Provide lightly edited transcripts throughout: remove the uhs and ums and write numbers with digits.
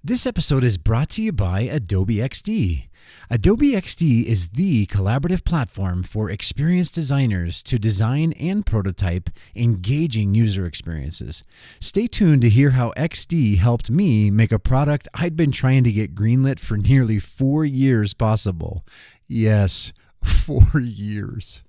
This episode is brought to you by Adobe XD. Adobe XD is the collaborative platform for experienced designers to design and prototype engaging user experiences. Stay tuned to hear how XD helped me make a product I'd been trying to get greenlit for nearly 4 years possible. Yes, 4 years.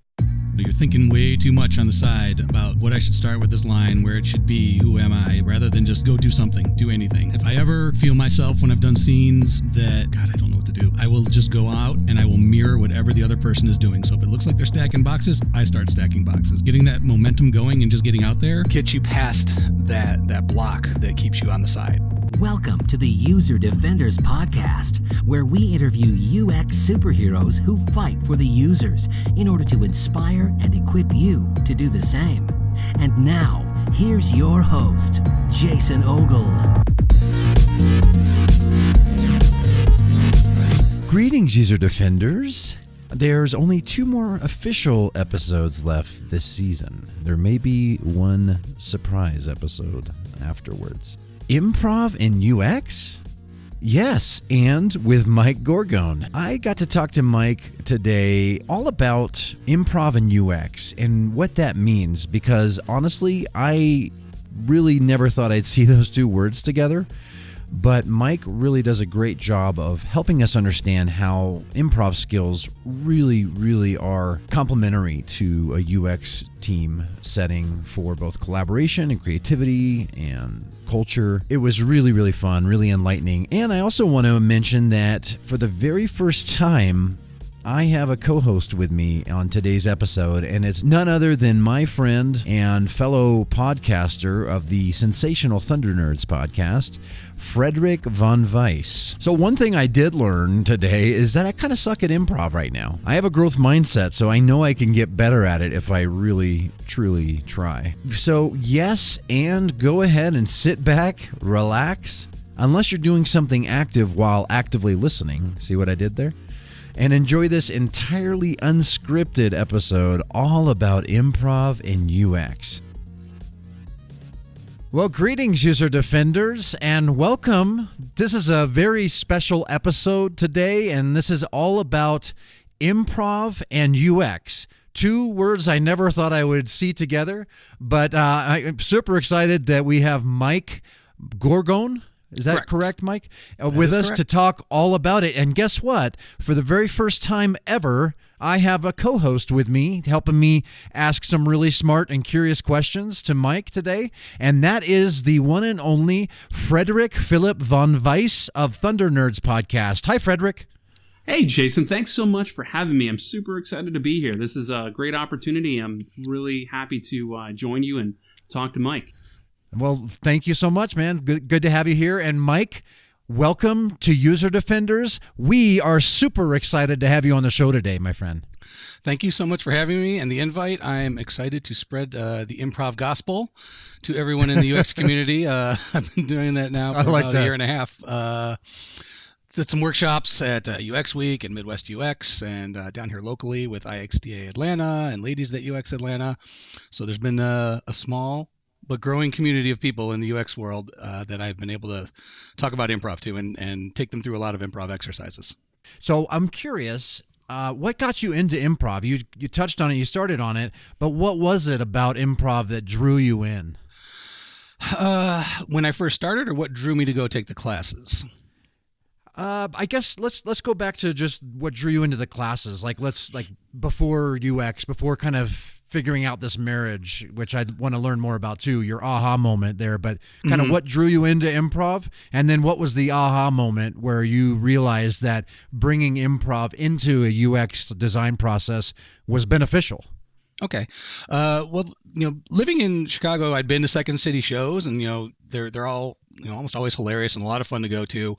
You're thinking way too much on the side about what I should start with this line, where it should be, who am I, rather than just go do something, do anything. If I ever feel myself when I've done scenes that, God, I don't know what to do, I will just go out and I will mirror whatever the other person is doing. So if it looks like they're stacking boxes, I start stacking boxes. Getting that momentum going and just getting out there gets you past that block that keeps you on the side. Welcome to the User Defenders Podcast, where we interview UX superheroes who fight for the users in order to inspire and equip you to do the same. And now, here's your host, Jason Ogle. Greetings, User Defenders. There's only 2 more official episodes left this season. There may be one surprise episode afterwards. Improv and UX? Yes, and with Mike Gorgone. I got to talk to Mike today all about improv and UX and what that means, because honestly, I really never thought I'd see those 2 words together. But Mike really does a great job of helping us understand how improv skills really are complementary to a UX team setting for both collaboration and creativity and culture. It was really fun, really enlightening. And I also want to mention that for the very first time, I have a co-host with me on today's episode, and it's none other than my friend and fellow podcaster of the Sensational Thunder Nerds podcast, Frederick Von Weiss. So one thing I did learn today is that I kind of suck at improv right now. I have a growth mindset, so I know I can get better at it if I really, truly try. So yes, and go ahead and sit back, relax, unless you're doing something active while actively listening. See what I did there? And enjoy this entirely unscripted episode all about improv and UX. Well, greetings, User Defenders, and welcome. This is a very special episode today, and this is all about improv and UX. 2 words I never thought I would see together, but I'm super excited that we have Mike Gorgone. Is that correct, Mike? With us to talk all about it. And guess what? For the very first time ever, I have a co-host with me helping me ask some really smart and curious questions to Mike today. And that is the one and only Frederick Philip Von Weiss of Thunder Nerds podcast. Hi, Frederick. Hey, Jason. Thanks so much for having me. I'm super excited to be here. This is a great opportunity. I'm really happy to join you and talk to Mike. Well, thank you so much, man. Good to have you here. And Mike, welcome to User Defenders. We are super excited to have you on the show today, my friend. Thank you so much for having me and the invite. I am excited to spread the improv gospel to everyone in the UX community. I've been doing that now for about a year and a half. Did some workshops at UX Week and Midwest UX, and down here locally with IXDA Atlanta and Ladies That UX Atlanta. So there's been a small but growing community of people in the UX world that I've been able to talk about improv to and take them through a lot of improv exercises. So I'm curious, what got you into improv? You touched on it, you started on it, but what was it about improv that drew you in? When I first started, or what drew me to go take the classes? I guess let's go back to just what drew you into the classes. Like before UX, before kind of figuring out this marriage, which I want to learn more about too, your aha moment there, but kind of what drew you into improv, and then what was the aha moment where you realized that bringing improv into a UX design process was beneficial? Okay. Well, living in Chicago, I'd been to Second City shows, and, they're all, almost always hilarious and a lot of fun to go to.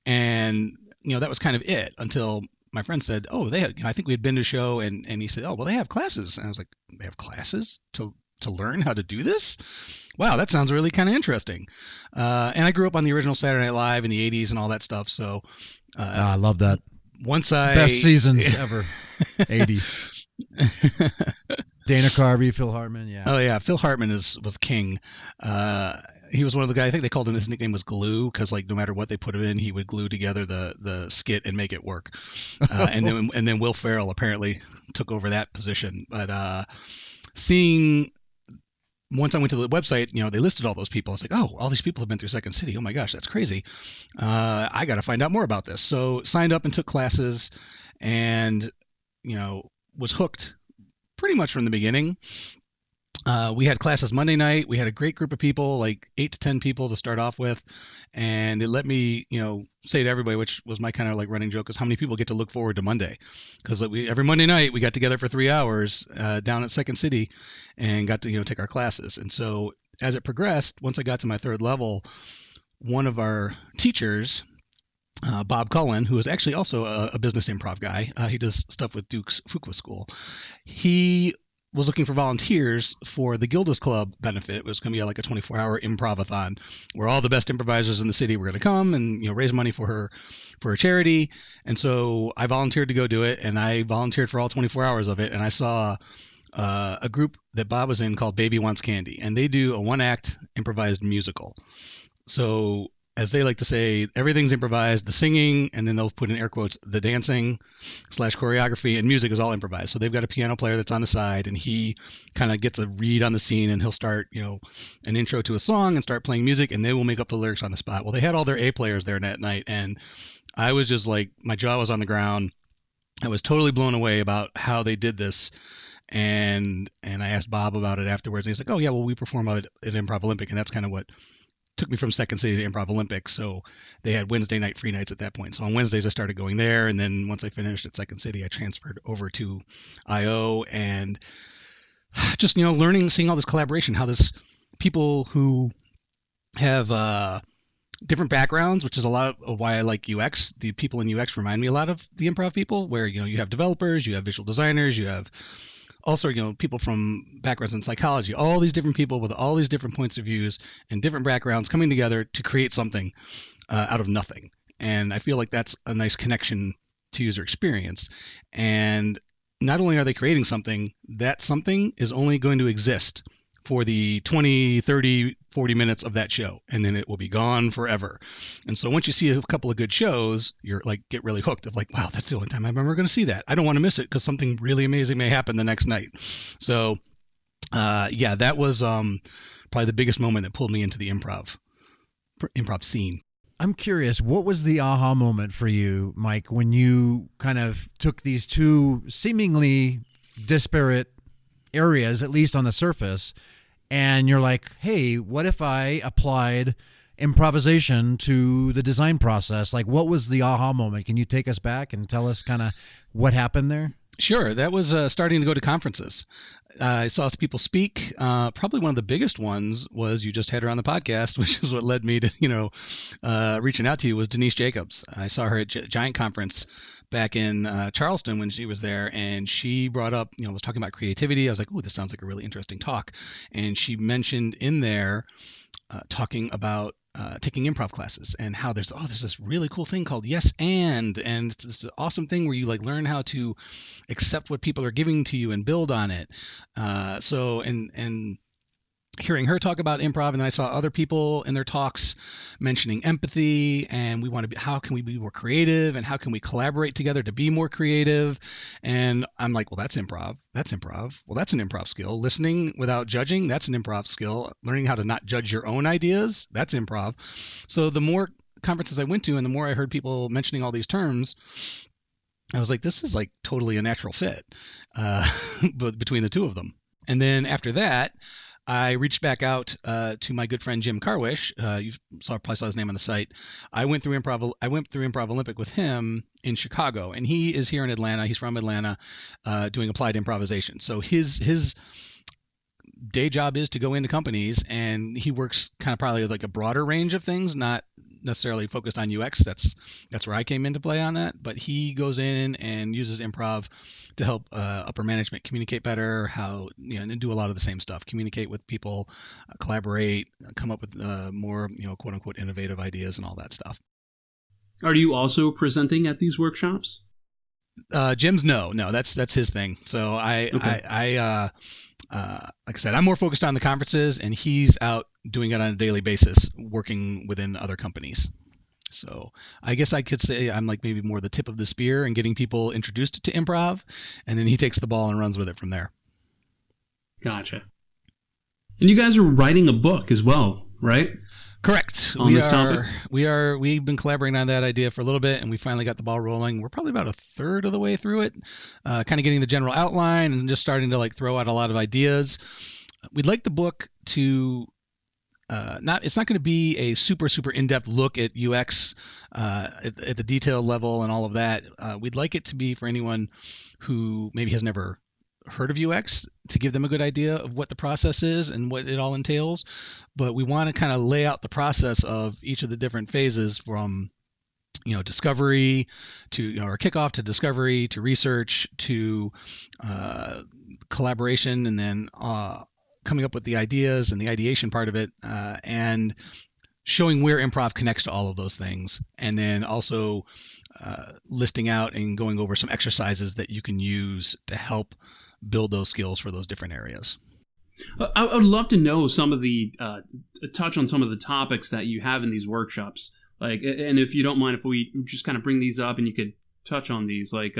And, that was kind of it until my friend said, I think we had been to a show, and he said, they have classes. And I was like, they have classes to learn how to do this? Wow, that sounds really kind of interesting. And I grew up on the original Saturday Night Live in the 80s and all that stuff. So I love that. Best seasons ever. 80s. Dana Carvey, Phil Hartman, yeah. Oh yeah, Phil Hartman was king. he was one of the guys, I think they called him, his nickname was Glue, because like no matter what they put him in, he would glue together the skit and make it work. And then Will Ferrell apparently took over that position. But once I went to the website, they listed all those people. I was like, oh, all these people have been through Second City. Oh my gosh, that's crazy. I got to find out more about this. So signed up and took classes, and was hooked pretty much from the beginning. We had classes Monday night. We had a great group of people, like 8 to 10 people to start off with. And it let me, say to everybody, which was my kind of like running joke, is how many people get to look forward to Monday. Because every Monday night we got together for 3 hours down at Second City and got to, take our classes. And so as it progressed, once I got to my third level, one of our teachers, Bob Cullen, who is actually also a business improv guy, he does stuff with Duke's Fuqua School. He was looking for volunteers for the Gildas Club benefit. It was going to be like a 24-hour improv-a-thon where all the best improvisers in the city were going to come and raise money for her charity. And so I volunteered to go do it, and I volunteered for all 24 hours of it. And I saw a group that Bob was in called Baby Wants Candy, and they do a one-act improvised musical. So as they like to say, everything's improvised, the singing, and then they'll put in air quotes, the dancing / choreography, and music is all improvised. So they've got a piano player that's on the side, and he kind of gets a read on the scene, and he'll start, an intro to a song and start playing music, and they will make up the lyrics on the spot. Well, they had all their A players there that night, and I was just like, my jaw was on the ground. I was totally blown away about how they did this. And I asked Bob about it afterwards, and he's like, oh yeah, well, we perform at Improv Olympic, and that's kind of what took me from Second City to Improv Olympic. So they had Wednesday night free nights at that point. So on Wednesdays I started going there, and then once I finished at Second City, I transferred over to IO, and just learning, seeing all this collaboration, how this people who have different backgrounds, which is a lot of why I like UX. The people in UX remind me a lot of the improv people, where you have developers, you have visual designers, you have also, people from backgrounds in psychology, all these different people with all these different points of views and different backgrounds coming together to create something out of nothing. And I feel like that's a nice connection to user experience. And not only are they creating something, that something is only going to exist for the 20, 30, 40 minutes of that show, and then it will be gone forever. And so once you see a couple of good shows, you're like, get really hooked of like, wow, that's the only time I'm ever going to see that. I don't want to miss it because something really amazing may happen the next night. So that was probably the biggest moment that pulled me into the improv scene. I'm curious, what was the aha moment for you, Mike, when you kind of took these two seemingly disparate areas, at least on the surface, and you're like, hey, what if I applied improvisation to the design process? Like, what was the aha moment? Can you take us back and tell us kind of what happened there? Sure. That was starting to go to conferences. I saw people speak. Probably one of the biggest ones was, you just had her on the podcast, which is what led me to, reaching out to you, was Denise Jacobs. I saw her at Giant Conference back in Charleston when she was there, and she brought up, was talking about creativity. I was like, oh, this sounds like a really interesting talk. And she mentioned in there talking about taking improv classes, and how there's this really cool thing called yes and it's this awesome thing where you like learn how to accept what people are giving to you and build on it. So hearing her talk about improv, and then I saw other people in their talks mentioning empathy, and how can we be more creative, and how can we collaborate together to be more creative? And I'm like, well, that's improv. Well, that's an improv skill. Listening without judging, that's an improv skill. Learning how to not judge your own ideas, that's improv. So the more conferences I went to, and the more I heard people mentioning all these terms, I was like, this is like totally a natural fit but between the two of them. And then after that, I reached back out to my good friend Jim Carwish. You probably saw his name on the site. I went through Improv Olympic with him in Chicago, and he is here in Atlanta. He's from Atlanta, doing applied improvisation. So his day job is to go into companies, and he works kind of probably like a broader range of things, not necessarily focused on UX. That's where I came into play on that. But he goes in and uses improv to help upper management communicate better, and do a lot of the same stuff, communicate with people, collaborate, come up with more, quote unquote, innovative ideas and all that stuff. Are you also presenting at these workshops? Jim's no, that's his thing. So I like I said, I'm more focused on the conferences, and he's out doing it on a daily basis, working within other companies. So I guess I could say I'm like maybe more the tip of the spear and getting people introduced to improv, and then he takes the ball and runs with it from there. Gotcha. And you guys are writing a book as well, right? Correct. On this topic? We've been collaborating on that idea for a little bit, and we finally got the ball rolling. We're probably about a third of the way through it, kind of getting the general outline and just starting to like throw out a lot of ideas. We'd like the book to it's not going to be a super in-depth look at UX at the detail level and all of that. We'd like it to be for anyone who maybe has never heard of UX, to give them a good idea of what the process is and what it all entails. But we want to kind of lay out the process of each of the different phases, from discovery to or kickoff to discovery to research to collaboration, and then coming up with the ideas and the ideation part of it, and showing where improv connects to all of those things, and then also listing out and going over some exercises that you can use to help build those skills for those different areas. I would love to know some of the touch on some of the topics that you have in these workshops, and if you don't mind, if we just kind of bring these up and you could touch on these, like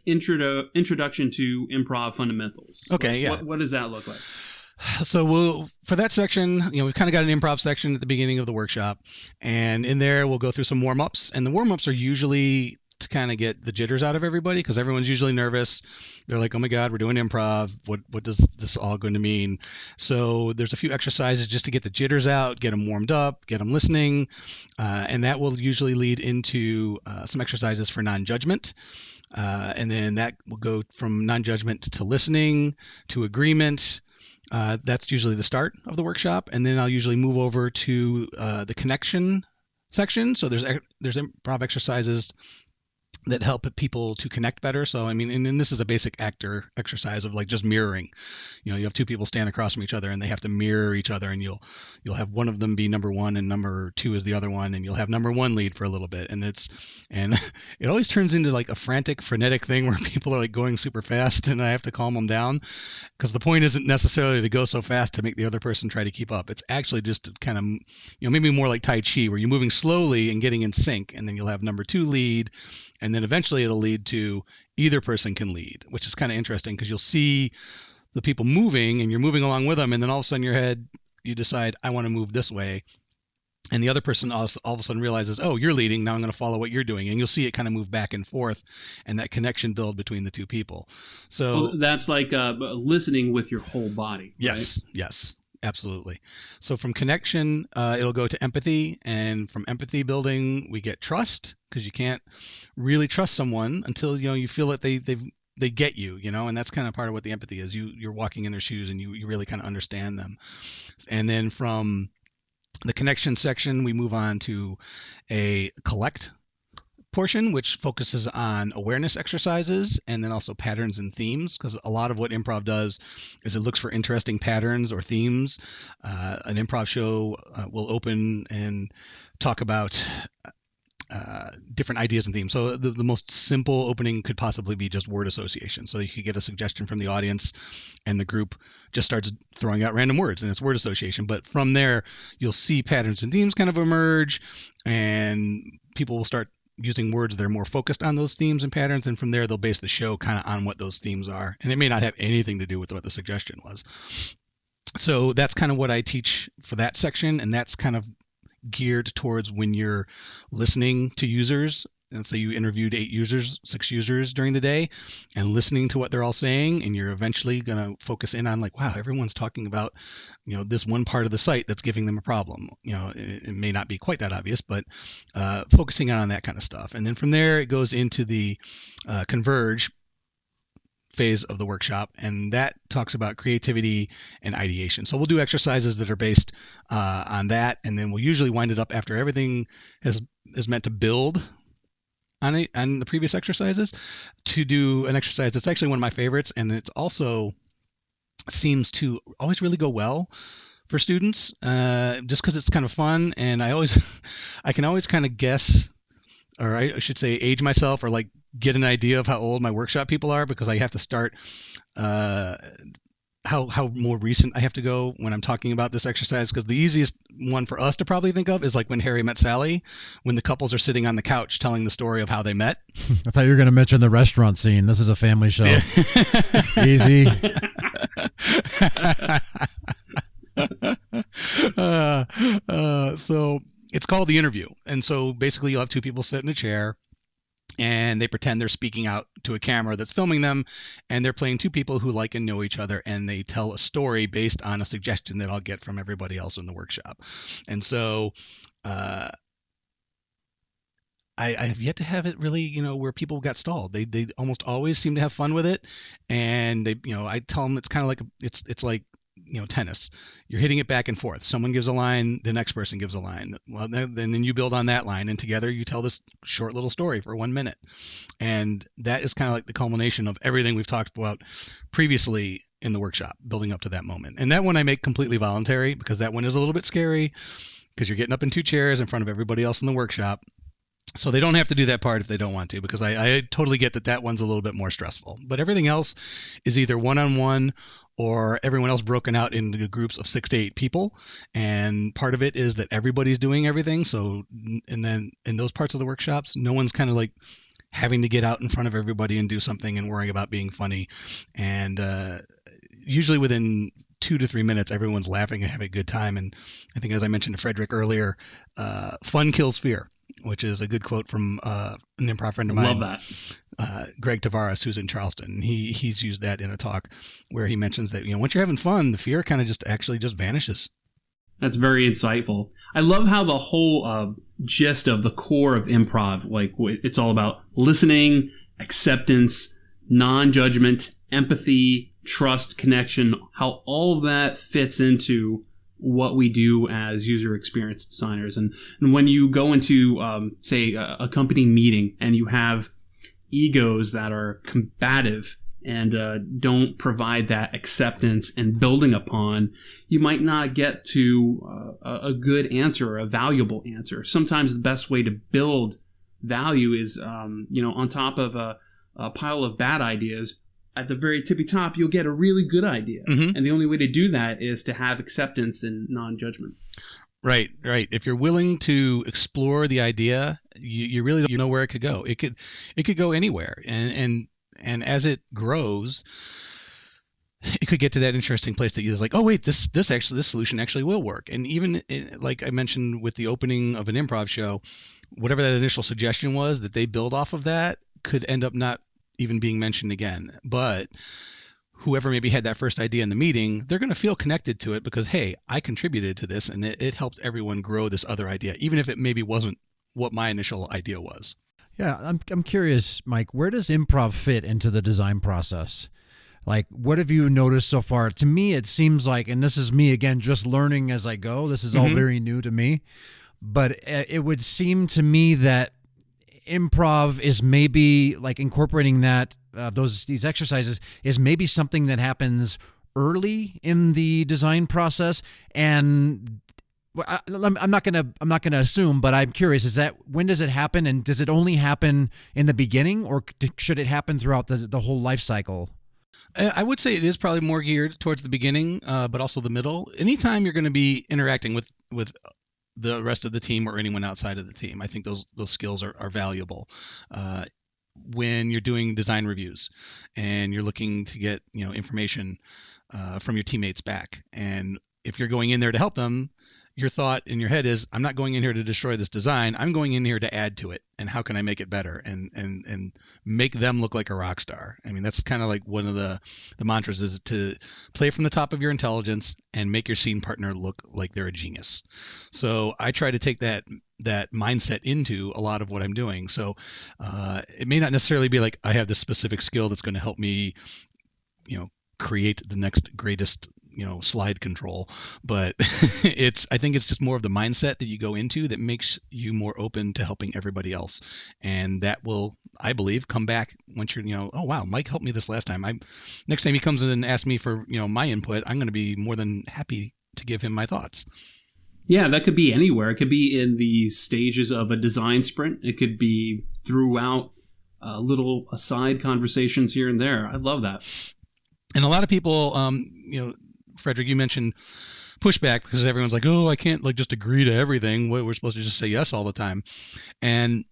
introduction to improv fundamentals. Okay, yeah. What does that look like? So for that section, we've kind of got an improv section at the beginning of the workshop, and in there we'll go through some warm-ups, and the warm-ups are usually to kind of get the jitters out of everybody, because everyone's usually nervous. They're like, oh my God, we're doing improv. What does this all going to mean? So there's a few exercises just to get the jitters out, get them warmed up, get them listening. And that will usually lead into some exercises for non-judgment. And then that will go from non-judgment to listening to agreement. That's usually the start of the workshop. And then I'll usually move over to the connection section. So there's improv exercises that help people to connect better. So, I mean, and this is a basic actor exercise of like just mirroring. You have two people stand across from each other and they have to mirror each other, and you'll have one of them be number one and number two is the other one, and you'll have number one lead for a little bit. And it always turns into like a frantic, frenetic thing where people are like going super fast and I have to calm them down, because the point isn't necessarily to go so fast to make the other person try to keep up. It's actually just to kind of, maybe more like Tai Chi, where you're moving slowly and getting in sync, and then you'll have number two lead. And then eventually it'll lead to either person can lead, which is kind of interesting, because you'll see the people moving and you're moving along with them. And then all of a sudden in your head, you decide, I want to move this way. And the other person all of a sudden realizes, oh, you're leading. Now I'm going to follow what you're doing. And you'll see it kind of move back and forth, and that connection build between the two people. So that's like listening with your whole body. Yes. Right? Yes. Absolutely. So from connection, it'll go to empathy, and from empathy building, we get trust, because you can't really trust someone until you feel that they get you, and that's kind of part of what the empathy is. You're walking in their shoes and you really kind of understand them. And then from the connection section, we move on to a collect portion, which focuses on awareness exercises and then also patterns and themes, because a lot of what improv does is it looks for interesting patterns or themes. An improv show will open and talk about different ideas and themes. So the most simple opening could possibly be just word association. So you could get a suggestion from the audience and the group just starts throwing out random words, and it's word association. But from there, you'll see patterns and themes kind of emerge, and people will start using words that are more focused on those themes and patterns, and from there they'll base the show kind of on what those themes are, and it may not have anything to do with what the suggestion was. So that's kind of what I teach for that section, and that's kind of geared towards when you're listening to users. And say you interviewed 6 users during the day, and listening to what they're all saying, and you're eventually going to focus in on like, wow, everyone's talking about, this one part of the site that's giving them a problem. It may not be quite that obvious, but focusing on that kind of stuff. And then from there, it goes into the converge phase of the workshop, and that talks about creativity and ideation. So we'll do exercises that are based on that, and then we'll usually wind it up after everything is meant to build on the previous exercises, to do an exercise that's actually one of my favorites, and it's also seems to always really go well for students, just because it's kind of fun, and I can always kind of guess, or I should say age myself, or like get an idea of how old my workshop people are, because I have to start how more recent I have to go when I'm talking about this exercise, because the easiest one for us to probably think of is like when Harry Met Sally, when the couples are sitting on the couch telling the story of how they met. I thought you were going to mention the restaurant scene. This is a family show. Yeah. Easy. So it's called the interview. And so basically you'll have two people sit in a chair, and they pretend they're speaking out to a camera that's filming them, and they're playing two people who like and know each other, and they tell a story based on a suggestion that I'll get from everybody else in the workshop. And so I have yet to have it really, where people got stalled. They almost always seem to have fun with it, and I tell them it's kind of like it's like tennis. You're hitting it back and forth. Someone gives a line, the next person gives a line. Well, then you build on that line, and together you tell this short little story for 1 minute. And that is kind of like the culmination of everything we've talked about previously in the workshop, building up to that moment. And that one I make completely voluntary, because that one is a little bit scary, because you're getting up in two chairs in front of everybody else in the workshop. So they don't have to do that part if they don't want to, because I totally get that one's a little bit more stressful. But everything else is either one-on-one or everyone else broken out into groups of 6 to 8 people. And part of it is that everybody's doing everything. So, and then in those parts of the workshops, no one's kind of like having to get out in front of everybody and do something and worrying about being funny. And usually within 2 to 3 minutes, everyone's laughing and having a good time. And I think, as I mentioned to Frederick earlier, fun kills fear, which is a good quote from an improv friend of mine. Love that. Greg Tavares, who's in Charleston. He's used that in a talk where he mentions that, once you're having fun, the fear kind of just vanishes. That's very insightful. I love how the whole gist of the core of improv, like it's all about listening, acceptance, non-judgment, empathy, trust, connection, how all of that fits into what we do as user experience designers. And when you go into, say, a company meeting and you have egos that are combative and don't provide that acceptance and building upon, you might not get to a good answer or a valuable answer. Sometimes the best way to build value is, on top of a pile of bad ideas, at the very tippy top, you'll get a really good idea. Mm-hmm. And the only way to do that is to have acceptance and non-judgment. Right. If you're willing to explore the idea, you really don't know where it could go. It could go anywhere. And as it grows, it could get to that interesting place that you're like, oh wait, this solution actually will work. And even like I mentioned with the opening of an improv show, whatever that initial suggestion was that they build off of that could end up not even being mentioned again. But whoever maybe had that first idea in the meeting, they're going to feel connected to it because, hey, I contributed to this and it helped everyone grow this other idea, even if it maybe wasn't what my initial idea was. Yeah, I'm curious, Mike, where does improv fit into the design process? Like, what have you noticed so far? To me, it seems like, and this is me again, just learning as I go. This is all very new to me. But it would seem to me that improv is maybe like incorporating that these exercises is maybe something that happens early in the design process. And I'm not gonna assume, but I'm curious: when does it happen, and does it only happen in the beginning, or should it happen throughout the whole life cycle? I would say it is probably more geared towards the beginning, but also the middle. Anytime you're going to be interacting with the rest of the team or anyone outside of the team, I think those skills are valuable. When you're doing design reviews and you're looking to get information from your teammates back, and if you're going in there to help them, your thought in your head is, I'm not going in here to destroy this design. I'm going in here to add to it. And how can I make it better and make them look like a rock star? I mean, that's kind of like one of the mantras is to play from the top of your intelligence and make your scene partner look like they're a genius. So I try to take that mindset into a lot of what I'm doing. So it may not necessarily be like I have this specific skill that's going to help me, create the next greatest slide control, but I think it's just more of the mindset that you go into that makes you more open to helping everybody else, and that will, I believe, come back once you're oh wow, Mike helped me this last time. Next time he comes in and asks me for my input, I'm going to be more than happy to give him my thoughts. Yeah, that could be anywhere. It could be in the stages of a design sprint. It could be throughout little aside conversations here and there. I love that. And a lot of people, Frederick, you mentioned pushback because everyone's like, oh, I can't just agree to everything. We're supposed to just say yes all the time. And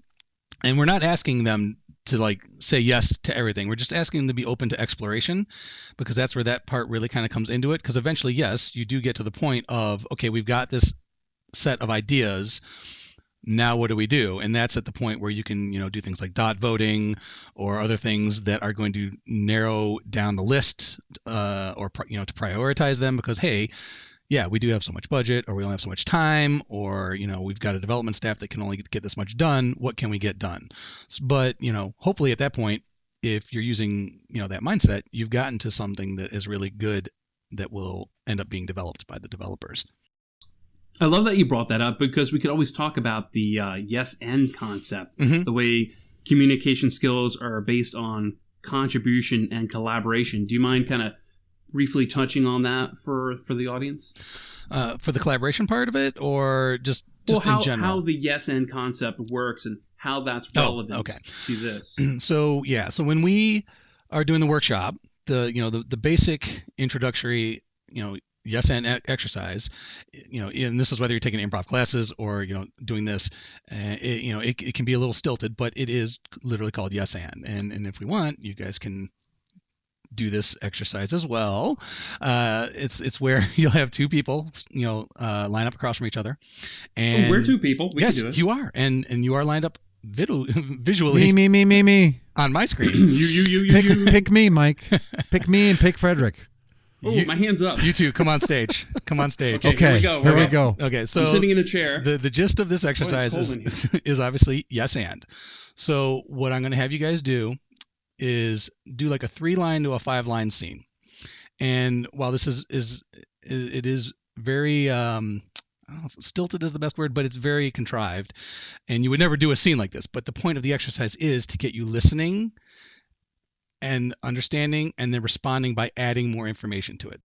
we're not asking them to say yes to everything. We're just asking them to be open to exploration, because that's where that part really kind of comes into it. Because eventually, yes, you do get to the point of, okay, we've got this set of ideas. Now what do we do? And that's at the point where you can, do things like dot voting or other things that are going to narrow down the list, or to prioritize them, because, hey, yeah, we do have so much budget, or we only have so much time, or, we've got a development staff that can only get this much done. What can we get done? But, hopefully at that point, if you're using, that mindset, you've gotten to something that is really good that will end up being developed by the developers. I love that you brought that up, because we could always talk about the yes and concept, the way communication skills are based on contribution and collaboration. Do you mind kind of briefly touching on that for the audience? For the collaboration part of it, or just in general? How the yes and concept works and how that's relevant to this. So when we are doing the workshop, the basic introductory, yes and exercise, and this is whether you're taking improv classes or, doing this, it can be a little stilted, but it is literally called yes and if we want, you guys can do this exercise as well. It's where you'll have two people, line up across from each other. And we're two people. We yes, can do it. You are, and you are lined up visually. Me. On my screen. You. Pick me, Mike. Pick me and pick Frederick. Oh, my hand's up. You two, come on stage. Okay, here we go. Okay, so I'm sitting in a chair. The gist of this exercise is obviously yes and. So what I'm going to have you guys do is do like a 3-line to a 5-line scene. And while this is very I don't know if stilted is the best word, but it's very contrived, and you would never do a scene like this. But the point of the exercise is to get you listening and understanding, and then responding by adding more information to it.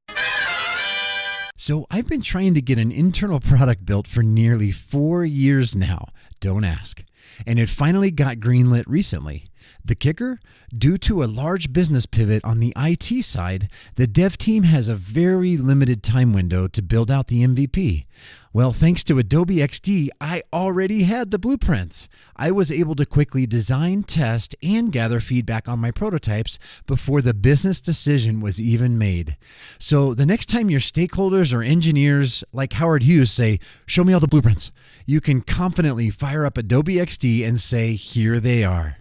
So I've been trying to get an internal product built for nearly 4 years now. Don't ask. And it finally got greenlit recently. The kicker? Due to a large business pivot on the IT side, the dev team has a very limited time window to build out the MVP. Well, thanks to Adobe XD, I already had the blueprints. I was able to quickly design, test, and gather feedback on my prototypes before the business decision was even made. So the next time your stakeholders or engineers like Howard Hughes say, "Show me all the blueprints," you can confidently fire up Adobe XD and say, "Here they are."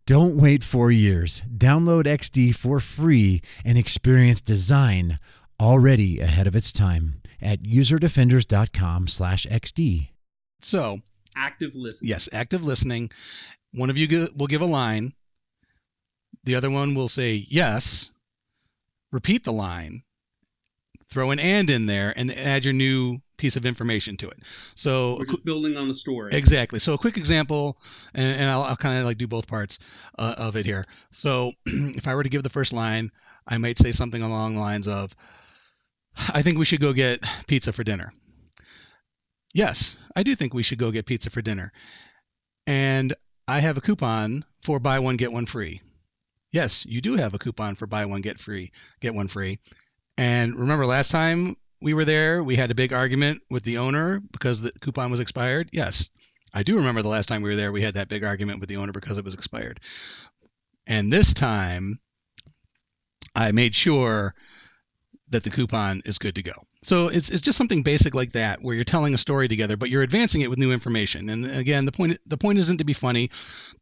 Don't wait 4 years. Download XD for free and experience design already ahead of its time at userdefenders.com/XD. So, active listening. Yes, active listening. One of you will give a line. The other one will say yes, repeat the line, throw an and in there, and add your new piece of information to it. So we're just building on the story. Exactly. So a quick example, and I'll kind of do both parts of it here. So if I were to give the first line, I might say something along the lines of, "I think we should go get pizza for dinner." Yes, I do think we should go get pizza for dinner. And I have a coupon for buy one, get one free. Yes, you do have a coupon for buy one, get one free. And remember last time we were there, we had a big argument with the owner because the coupon was expired. Yes, I do remember the last time we were there, we had that big argument with the owner because it was expired. And this time, I made sure that the coupon is good to go. So it's just something basic like that, where you're telling a story together, but you're advancing it with new information. And again, the point isn't to be funny,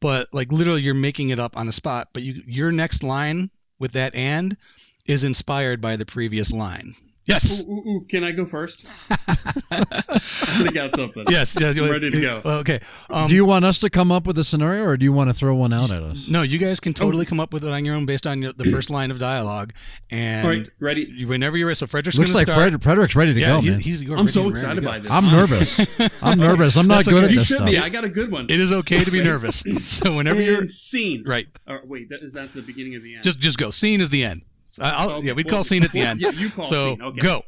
but like literally you're making it up on the spot. But your next line with that "and" is inspired by the previous line. Yes. Ooh, can I go first? I got something. Yes. I'm ready to go. Okay. Do you want us to come up with a scenario, or do you want to throw one out at us? No, you guys can totally come up with it on your own based on the first line of dialogue. And all right, ready? Whenever you're ready. So Frederick's looks like Frederick's ready to go, man. I'm so excited by this. I'm nervous. I'm nervous. I'm not good at this stuff. You should be. I got a good one. It is okay to be nervous. So whenever you're scene. Right. Wait, is that the beginning of the end? Just go. Scene is the end. Yeah, we'd call scene at the end. Yeah, you call scene. Okay. Go.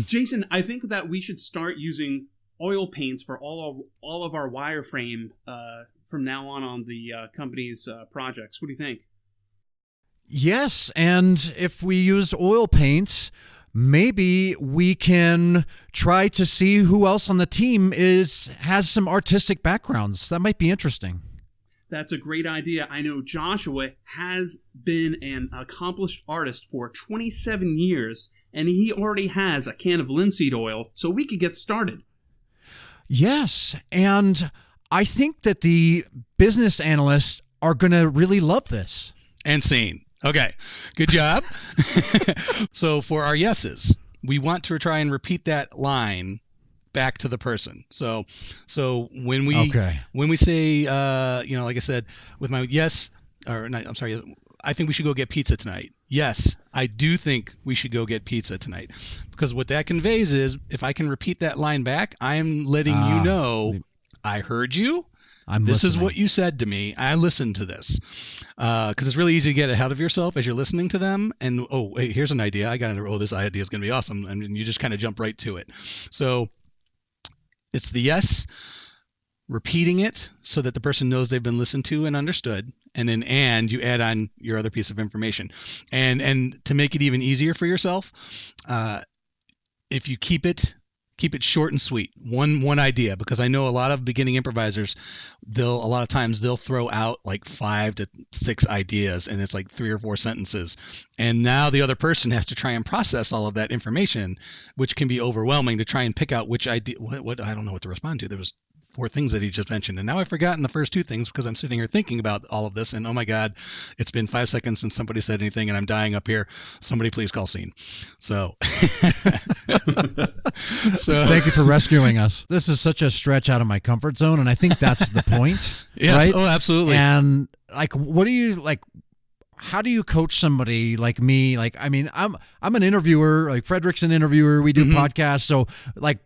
Jason, I think that we should start using oil paints for all of our wireframe from now on the company's projects. What do you think? Yes, and if we used oil paints, maybe we can try to see who else on the team has some artistic backgrounds. That might be interesting. That's a great idea. I know Joshua has been an accomplished artist for 27 years, and he already has a can of linseed oil, so we could get started. Yes, and I think that the business analysts are going to really love this. And scene. Okay, good job. So for our yeses, we want to try and repeat that line back to the person. So when we say, like I said, with my yes, or not, I'm sorry, I think we should go get pizza tonight. Yes, I do think we should go get pizza tonight. Because what that conveys is, if I can repeat that line back, I'm letting you know, I heard you. This is what you said to me. I listened to this. Because it's really easy to get ahead of yourself as you're listening to them. And, hey, here's an idea. This idea is going to be awesome. And you just kind of jump right to it. So it's the yes, repeating it so that the person knows they've been listened to and understood. And then you add on your other piece of information. And to make it even easier for yourself, if you keep it short and sweet. One idea, because I know a lot of beginning improvisers, a lot of times they'll throw out like 5 to 6 ideas, and it's like 3 or 4 sentences. And now the other person has to try and process all of that information, which can be overwhelming to try and pick out which idea. What I don't know what to respond to. There was 4 things that he just mentioned, and now I've forgotten the first 2 things because I'm sitting here thinking about all of this, and oh my God, it's been 5 seconds since somebody said anything, and I'm dying up here. Somebody please call scene. So thank you for rescuing us. This is such a stretch out of my comfort zone, and I think that's the point. Yes, right? Oh, absolutely. And what do you like? How do you coach somebody like me? I'm an interviewer, like Frederick's an interviewer. We do podcasts. So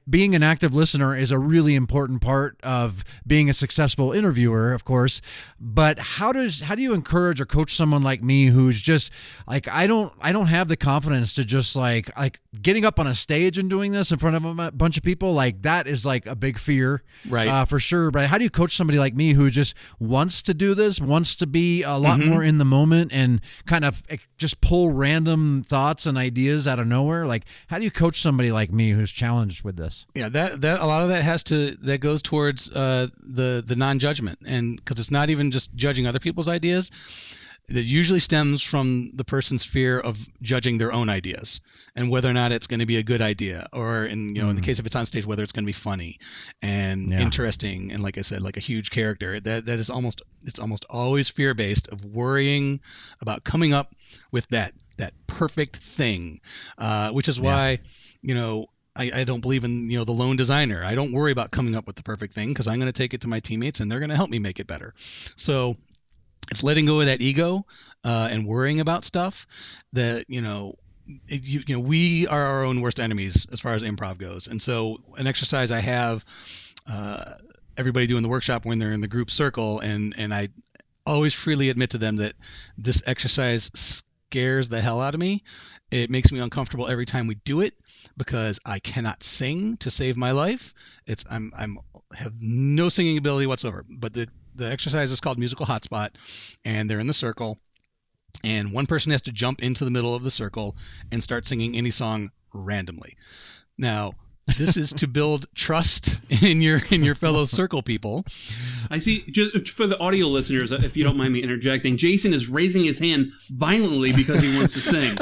being an active listener is a really important part of being a successful interviewer, of course. But how do you encourage or coach someone like me who's just I don't have the confidence to just like getting up on a stage and doing this in front of a bunch of people. That is a big fear, right? For sure. But how do you coach somebody like me who just wants to do this, wants to be a lot more in the moment and kind of just pull random thoughts and ideas out of nowhere? How do you coach somebody like me who's challenged with this? Yeah, that a lot of that goes towards the non-judgment, and because it's not even just judging other people's ideas. That usually stems from the person's fear of judging their own ideas and whether or not it's going to be a good idea, or in the case if it's on stage, whether it's going to be funny and interesting, and like I said, like a huge character. That is almost always fear-based, of worrying about coming up with that perfect thing, which is why I don't believe in the lone designer. I don't worry about coming up with the perfect thing, because I'm going to take it to my teammates and they're going to help me make it better. So it's letting go of that ego and worrying about stuff that, we are our own worst enemies as far as improv goes. And so an exercise I have everybody do in the workshop when they're in the group circle, and I always freely admit to them that this exercise scares the hell out of me. It makes me uncomfortable every time we do it, because I cannot sing to save my life. I have no singing ability whatsoever. But the exercise is called musical hotspot, and they're in the circle, and one person has to jump into the middle of the circle and start singing any song randomly. Now, this is to build trust in your fellow circle people. I see. Just for the audio listeners, if you don't mind me interjecting, Jason is raising his hand violently because he wants to sing.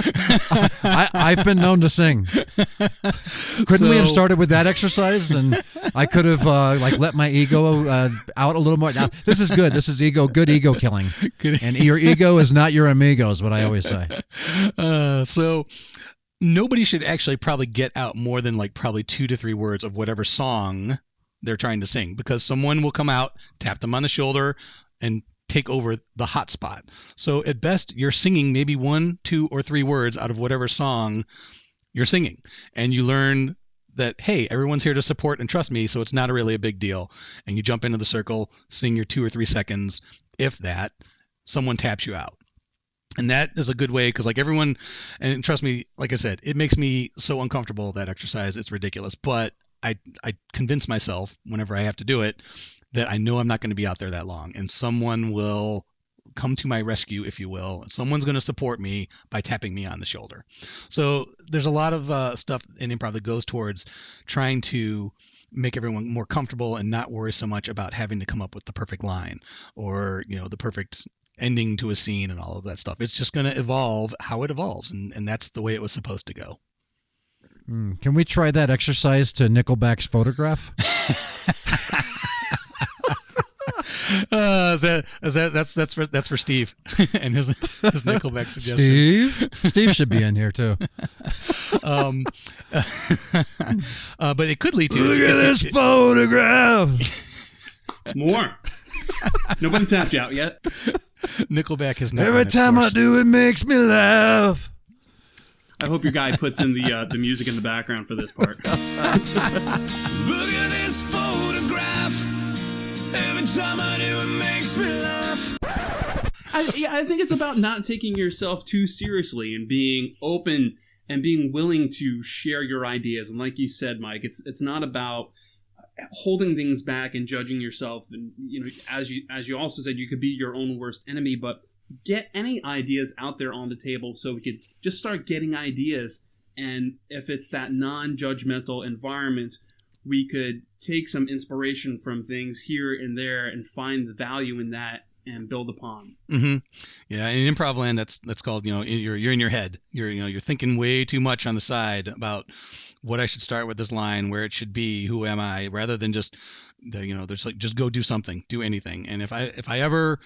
I've been known to sing. Couldn't we have started with that exercise, and I could have let my ego out a little more? Now, this is good. This is good ego killing. And your ego is not your amigo, is what I always say. So nobody should actually probably get out more than probably 2 to 3 words of whatever song they're trying to sing, because someone will come out, tap them on the shoulder, and take over the hot spot. So at best, you're singing maybe 1, 2, or 3 words out of whatever song you're singing. And you learn that, hey, everyone's here to support and trust me, so it's not really a big deal. And you jump into the circle, sing your 2 or 3 seconds. If that, someone taps you out. And that is a good way, because everyone, and trust me, like I said, it makes me so uncomfortable, that exercise. It's ridiculous. But I convince myself whenever I have to do it that I know I'm not going to be out there that long, and someone will come to my rescue, if you will. Someone's going to support me by tapping me on the shoulder. So there's a lot of stuff in improv that goes towards trying to make everyone more comfortable and not worry so much about having to come up with the perfect line or, the perfect ending to a scene and all of that stuff. It's just going to evolve how it evolves, and that's the way it was supposed to go. Can we try that exercise to Nickelback's Photograph? That's for Steve and his Nickelback suggestion. Steve should be in here too. But it could lead to look at this photograph. More. Nobody tapped you out yet. Nickelback has never. Every time I do, it makes me laugh. I hope your guy puts in the music in the background for this part. Look at this photograph. Every time I do, it makes me laugh. I think it's about not taking yourself too seriously and being open and being willing to share your ideas. And like you said, Mike, it's not about holding things back and judging yourself. And as you also said, you could be your own worst enemy, but get any ideas out there on the table so we could just start getting ideas. And if it's that non-judgmental environment, we could take some inspiration from things here and there and find the value in that and build upon. Mm-hmm. Yeah, in improv land, that's called, you're in your head. You're thinking way too much on the side about what I should start with this line, where it should be, who am I, rather than just, there's like, just go do something, do anything. And if I ever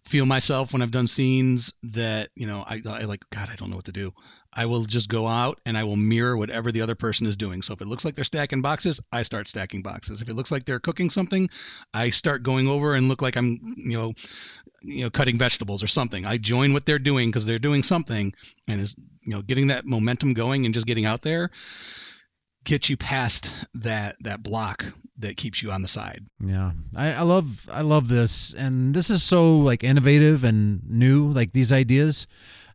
feel myself when I've done scenes that, I like, God, I don't know what to do, I will just go out and I will mirror whatever the other person is doing. So if it looks like they're stacking boxes, I start stacking boxes. If it looks like they're cooking something, I start going over and look like I'm, cutting vegetables or something. I join what they're doing because they're doing something, and is, getting that momentum going and just getting out there get you past that block that keeps you on the side. Yeah. I love this. And this is so like innovative and new, like these ideas,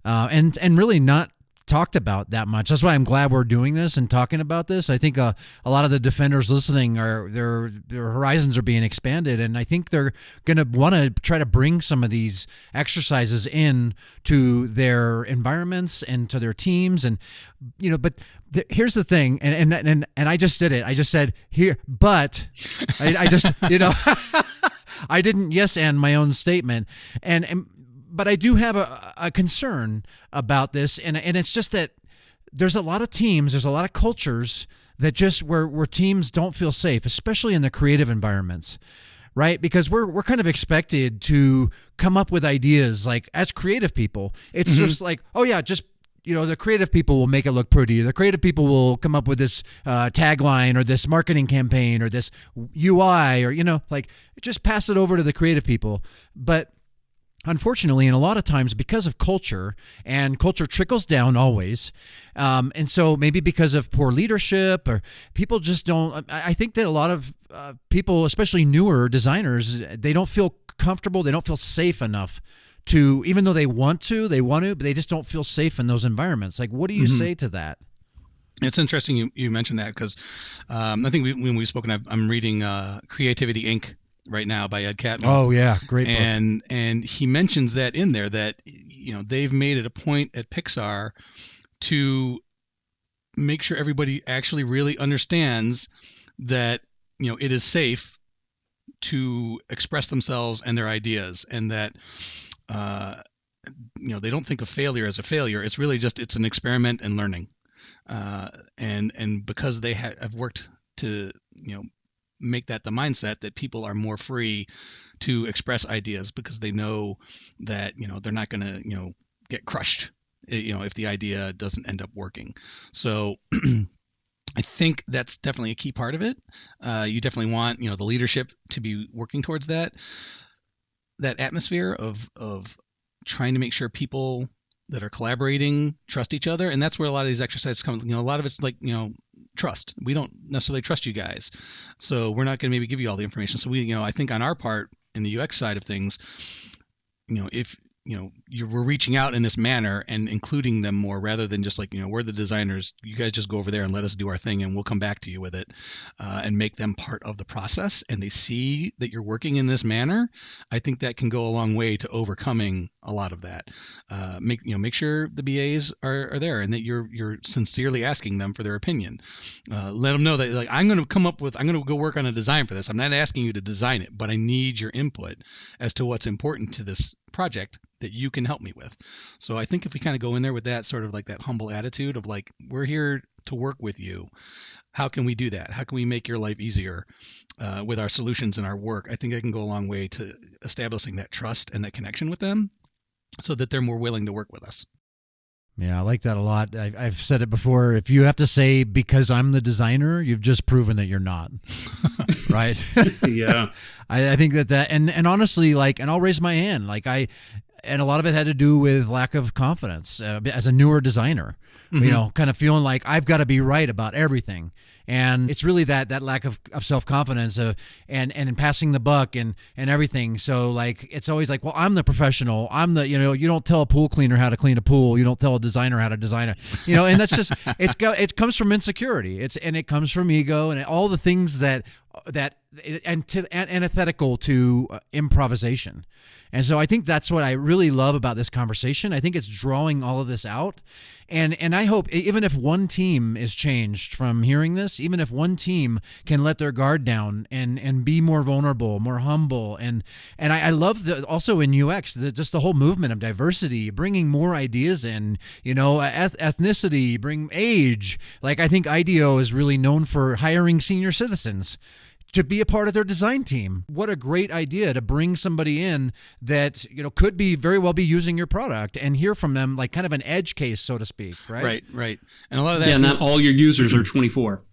and really not talked about that much. That's why I'm glad we're doing this and talking about this. I think a lot of the defenders listening their horizons are being expanded, and I think they're going to want to try to bring some of these exercises in to their environments and to their teams. And but here's the thing, and I just did it. I just said here, but I just I didn't yes and my own statement, but I do have a concern about this, and it's just that there's a lot of teams, there's a lot of cultures that just where teams don't feel safe, especially in the creative environments, right? Because we're kind of expected to come up with ideas like as creative people. It's just like, oh yeah, just the creative people will make it look pretty. The creative people will come up with this tagline or this marketing campaign or this UI or like just pass it over to the creative people, but unfortunately, and a lot of times because of culture, and culture trickles down always, and so maybe because of poor leadership or people just don't, I think that a lot of people, especially newer designers, they don't feel comfortable, they don't feel safe enough to, even though they want to, but they just don't feel safe in those environments. Like, what do you say to that? It's interesting you mentioned that because I think when we've spoken, I'm reading Creativity Inc. right now by Ed Catmull. Oh yeah, great book. And he mentions that in there that they've made it a point at Pixar to make sure everybody actually really understands that it is safe to express themselves and their ideas, and that they don't think of failure as a failure. It's really just it's an experiment and learning, and because they have worked to make that the mindset that people are more free to express ideas because they know that they're not going to get crushed if the idea doesn't end up working. So I think that's definitely a key part of it. You definitely want the leadership to be working towards that atmosphere of trying to make sure people that are collaborating trust each other, and that's where a lot of these exercises come. A lot of it's like trust. We don't necessarily trust you guys, so we're not going to maybe give you all the information. So we, I think on our part in the UX side of things, if we're reaching out in this manner and including them more rather than just like, we're the designers, you guys just go over there and let us do our thing and we'll come back to you with it, and make them part of the process, and they see that you're working in this manner. I think that can go a long way to overcoming a lot of that. Make sure the BAs are there and that you're sincerely asking them for their opinion. Let them know that, like, I'm going to go work on a design for this. I'm not asking you to design it, but I need your input as to what's important to this project that you can help me with. So I think if we kind of go in there with that sort of like that humble attitude of like, we're here to work with you. How can we do that? How can we make your life easier with our solutions and our work? I think that can go a long way to establishing that trust and that connection with them so that they're more willing to work with us. Yeah, I like that a lot. I've said it before. If you have to say, because I'm the designer, you've just proven that you're not. Right? Yeah. I think that and honestly, like, and I'll raise my hand, like and a lot of it had to do with lack of confidence as a newer designer, kind of feeling like I've got to be right about everything. And it's really that lack of self-confidence and in passing the buck and everything. So like, it's always like, well, I'm the professional. I'm the, you don't tell a pool cleaner how to clean a pool. You don't tell a designer how to design it, and that's just, it comes from insecurity. It comes from ego and all the things that antithetical to improvisation. And so I think that's what I really love about this conversation. I think it's drawing all of this out. And I hope even if one team is changed from hearing this, even if one team can let their guard down and be more vulnerable, more humble. And I love also in UX, just the whole movement of diversity, bringing more ideas in, ethnicity, bring age. Like, I think IDEO is really known for hiring senior citizens to be a part of their design team. What a great idea to bring somebody in that, could be very well be using your product and hear from them, like kind of an edge case, so to speak, right? Right. And a lot of that. Yeah, not all your users are 24.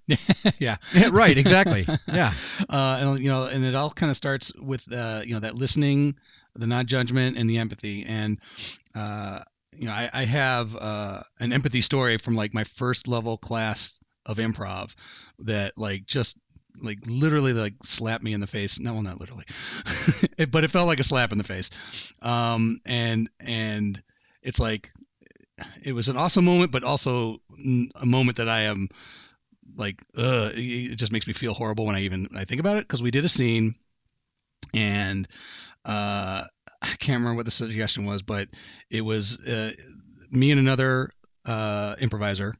Yeah. Right, exactly. Yeah. And it all kind of starts with, that listening, the non-judgment, and the empathy. And, I have an empathy story from like my first level class of improv that literally slapped me in the face. No, well, not literally, but it felt like a slap in the face. And it's like, it was an awesome moment, but also a moment that I am like, it just makes me feel horrible when I think about it. Cause we did a scene and, I can't remember what the suggestion was, but it was, me and another, improviser,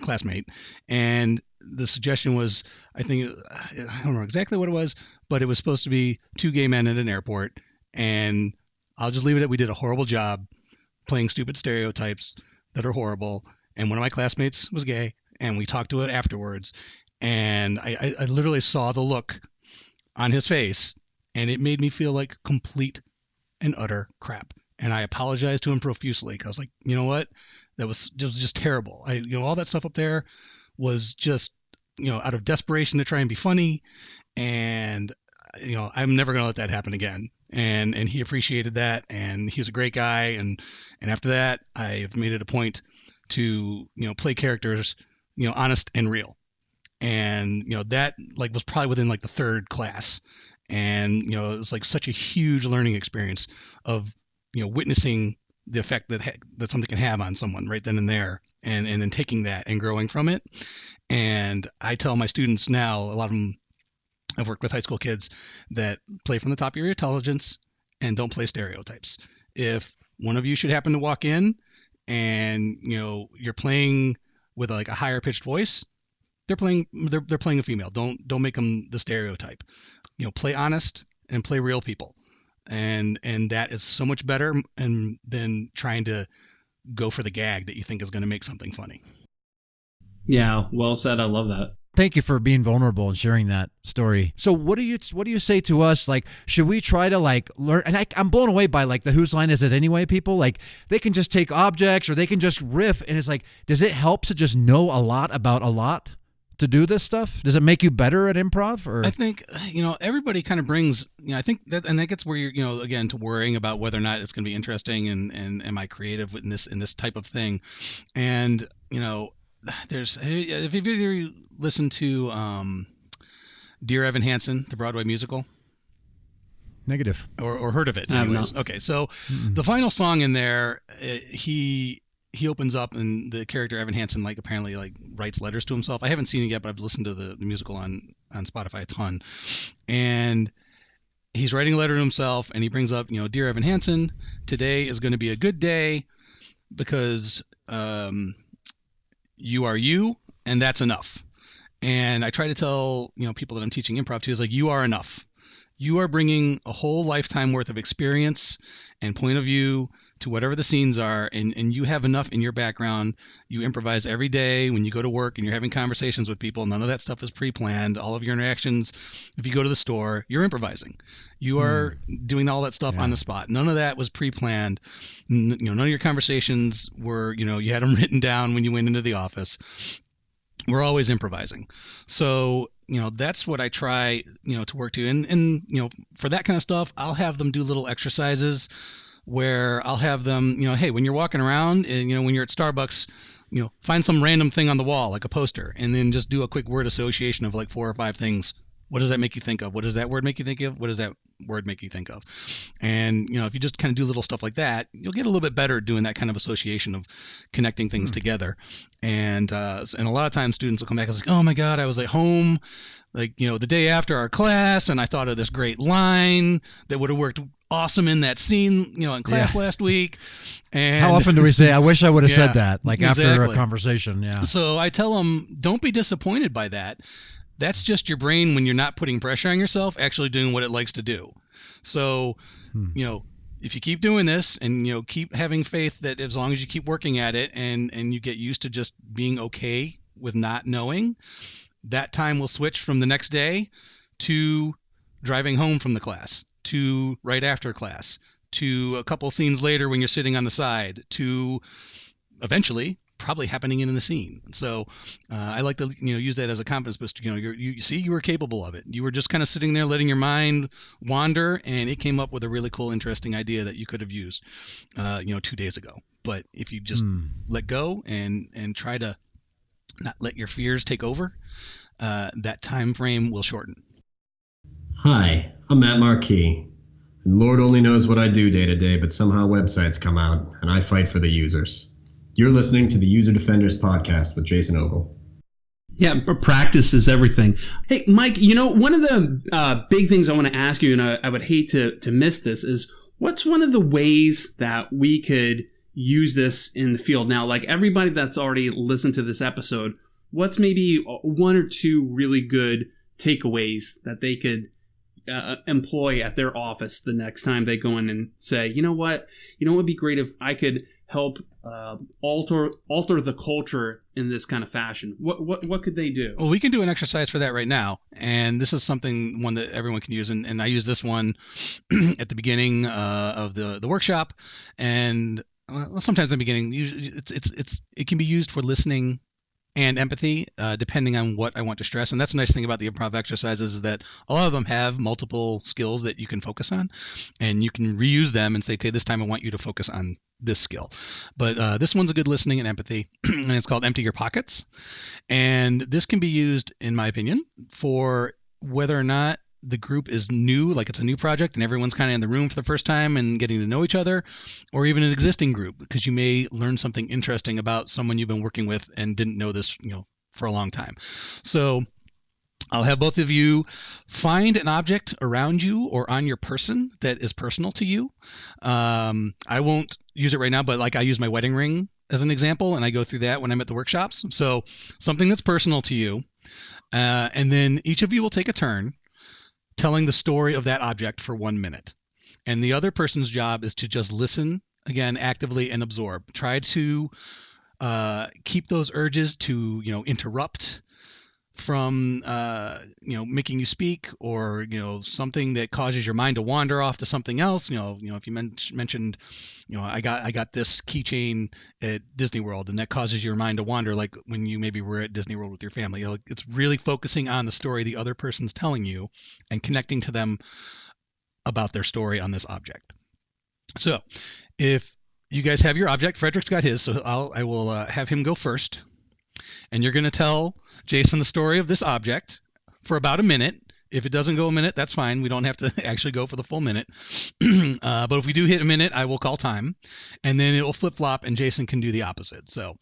classmate, and the suggestion was, I don't remember exactly what it was, but it was supposed to be two gay men at an airport, and I'll just leave it at, we did a horrible job playing stupid stereotypes that are horrible, and one of my classmates was gay, and we talked to it afterwards, and I literally saw the look on his face, and it made me feel like complete and utter crap, and I apologized to him profusely, because I was like, you know what? That was just terrible. All that stuff up there was just, out of desperation to try and be funny. And, I'm never going to let that happen again. And he appreciated that. And he was a great guy. And after that, I've made it a point to, play characters, honest and real. And, that was probably within the third class. And, it was such a huge learning experience of, witnessing the effect that something can have on someone right then and there, and then taking that and growing from it. And I tell my students now, a lot of them, I've worked with high school kids, that play from the top of your intelligence and don't play stereotypes. If one of you should happen to walk in and, you're playing with a higher pitched voice, they're playing a female. Don't make them the stereotype. Play honest and play real people. And that is so much better than trying to go for the gag that you think is going to make something funny. Yeah, well said. I love that. Thank you for being vulnerable and sharing that story. So what do you say to us? Like, should we try to learn? And I'm blown away by the whose line is it anyway? People they can just take objects or they can just riff. And it's does it help to just know a lot about a lot to do this stuff? Does it make you better at improv? Or I think, everybody kind of brings, I think that gets where you're, again, to worrying about whether or not it's going to be interesting and am I creative in this type of thing. And, if you've either listened to Dear Evan Hansen, the Broadway musical. Negative. Or heard of it. I have not. Okay, so the final song in there, he opens up, and the character Evan Hansen apparently writes letters to himself. I haven't seen it yet, but I've listened to the musical on Spotify a ton. And he's writing a letter to himself, and he brings up, Dear Evan Hansen, today is going to be a good day because you are you, and that's enough. And I try to tell, people that I'm teaching improv to is you are enough. You are bringing a whole lifetime worth of experience and point of view to whatever the scenes are, and you have enough in your background. You improvise every day when you go to work and you're having conversations with people. None of that stuff is pre-planned. All of your interactions, if you go to the store, you're improvising. You are doing all that stuff on the spot. None of that was pre-planned. None of your conversations were, you had them written down when you went into the office. We're always improvising. So, that's what I try, to work to. And, for that kind of stuff, I'll have them do little exercises where I'll have them, hey, when you're walking around and, when you're at Starbucks, find some random thing on the wall, like a poster, and then just do a quick word association of 4 or 5 things. What does that make you think of? What does that word make you think of? What does that word make you think of? And, if you just kind of do little stuff like that, you'll get a little bit better doing that kind of association of connecting things together. And a lot of times students will come back and say, oh my God, I was at home, the day after our class, and I thought of this great line that would have worked awesome in that scene, in class last week. And how often do we say, I wish I would have said that, exactly. After a conversation? Yeah. So I tell them, don't be disappointed by that. That's just your brain when you're not putting pressure on yourself, actually doing what it likes to do. So, if you keep doing this and, keep having faith that as long as you keep working at it and you get used to just being okay with not knowing, that time will switch from the next day to driving home from the class, to right after class, to a couple scenes later when you're sitting on the side, to eventually probably happening in the scene. So I like to use that as a confidence booster. You were capable of it. You were just kind of sitting there letting your mind wander, and it came up with a really cool, interesting idea that you could have used 2 days ago. But if you just let go and try to not let your fears take over, that time frame will shorten. Hi, I'm Matt Marquis, and Lord only knows what I do day to day, but somehow websites come out, and I fight for the users. You're listening to the User Defenders podcast with Jason Ogle. Yeah, practice is everything. Hey, Mike, one of the big things I want to ask you, and I would hate to miss this, is what's one of the ways that we could use this in the field? Now, everybody that's already listened to this episode, what's maybe 1 or 2 really good takeaways that they could employ at their office the next time they go in and say, what would be great if I could help alter the culture in this kind of fashion? What could they do? Well, we can do an exercise for that right now, and this is one that everyone can use, and I use this one at the beginning of the workshop, and sometimes in the beginning. It can be used for listening and empathy, depending on what I want to stress. And that's the nice thing about the improv exercises is that a lot of them have multiple skills that you can focus on, and you can reuse them and say, okay, this time I want you to focus on this skill. But this one's a good listening and empathy, and it's called Empty Your Pockets. And this can be used, in my opinion, for whether or not the group is new, like it's a new project and everyone's kind of in the room for the first time and getting to know each other, or even an existing group, because you may learn something interesting about someone you've been working with and didn't know this, for a long time. So I'll have both of you find an object around you or on your person that is personal to you. I won't use it right now, but I use my wedding ring as an example, and I go through that when I'm at the workshops. So something that's personal to you, and then each of you will take a turn telling the story of that object for 1 minute. And the other person's job is to just listen, again, actively, and absorb. Try to keep those urges to, interrupt from, making you speak, or, something that causes your mind to wander off to something else. If you mentioned, I got this keychain at Disney World, and that causes your mind to wander, like when you maybe were at Disney World with your family. It's really focusing on the story the other person's telling you and connecting to them about their story on this object. So if you guys have your object, Frederick's got his, so I will have him go first. And you're going to tell Jason the story of this object for about a minute, If it doesn't go a minute, that's fine. We don't have to actually go for the full minute. But if we do hit a minute, I will call time, and then it will flip-flop, and Jason can do the opposite. So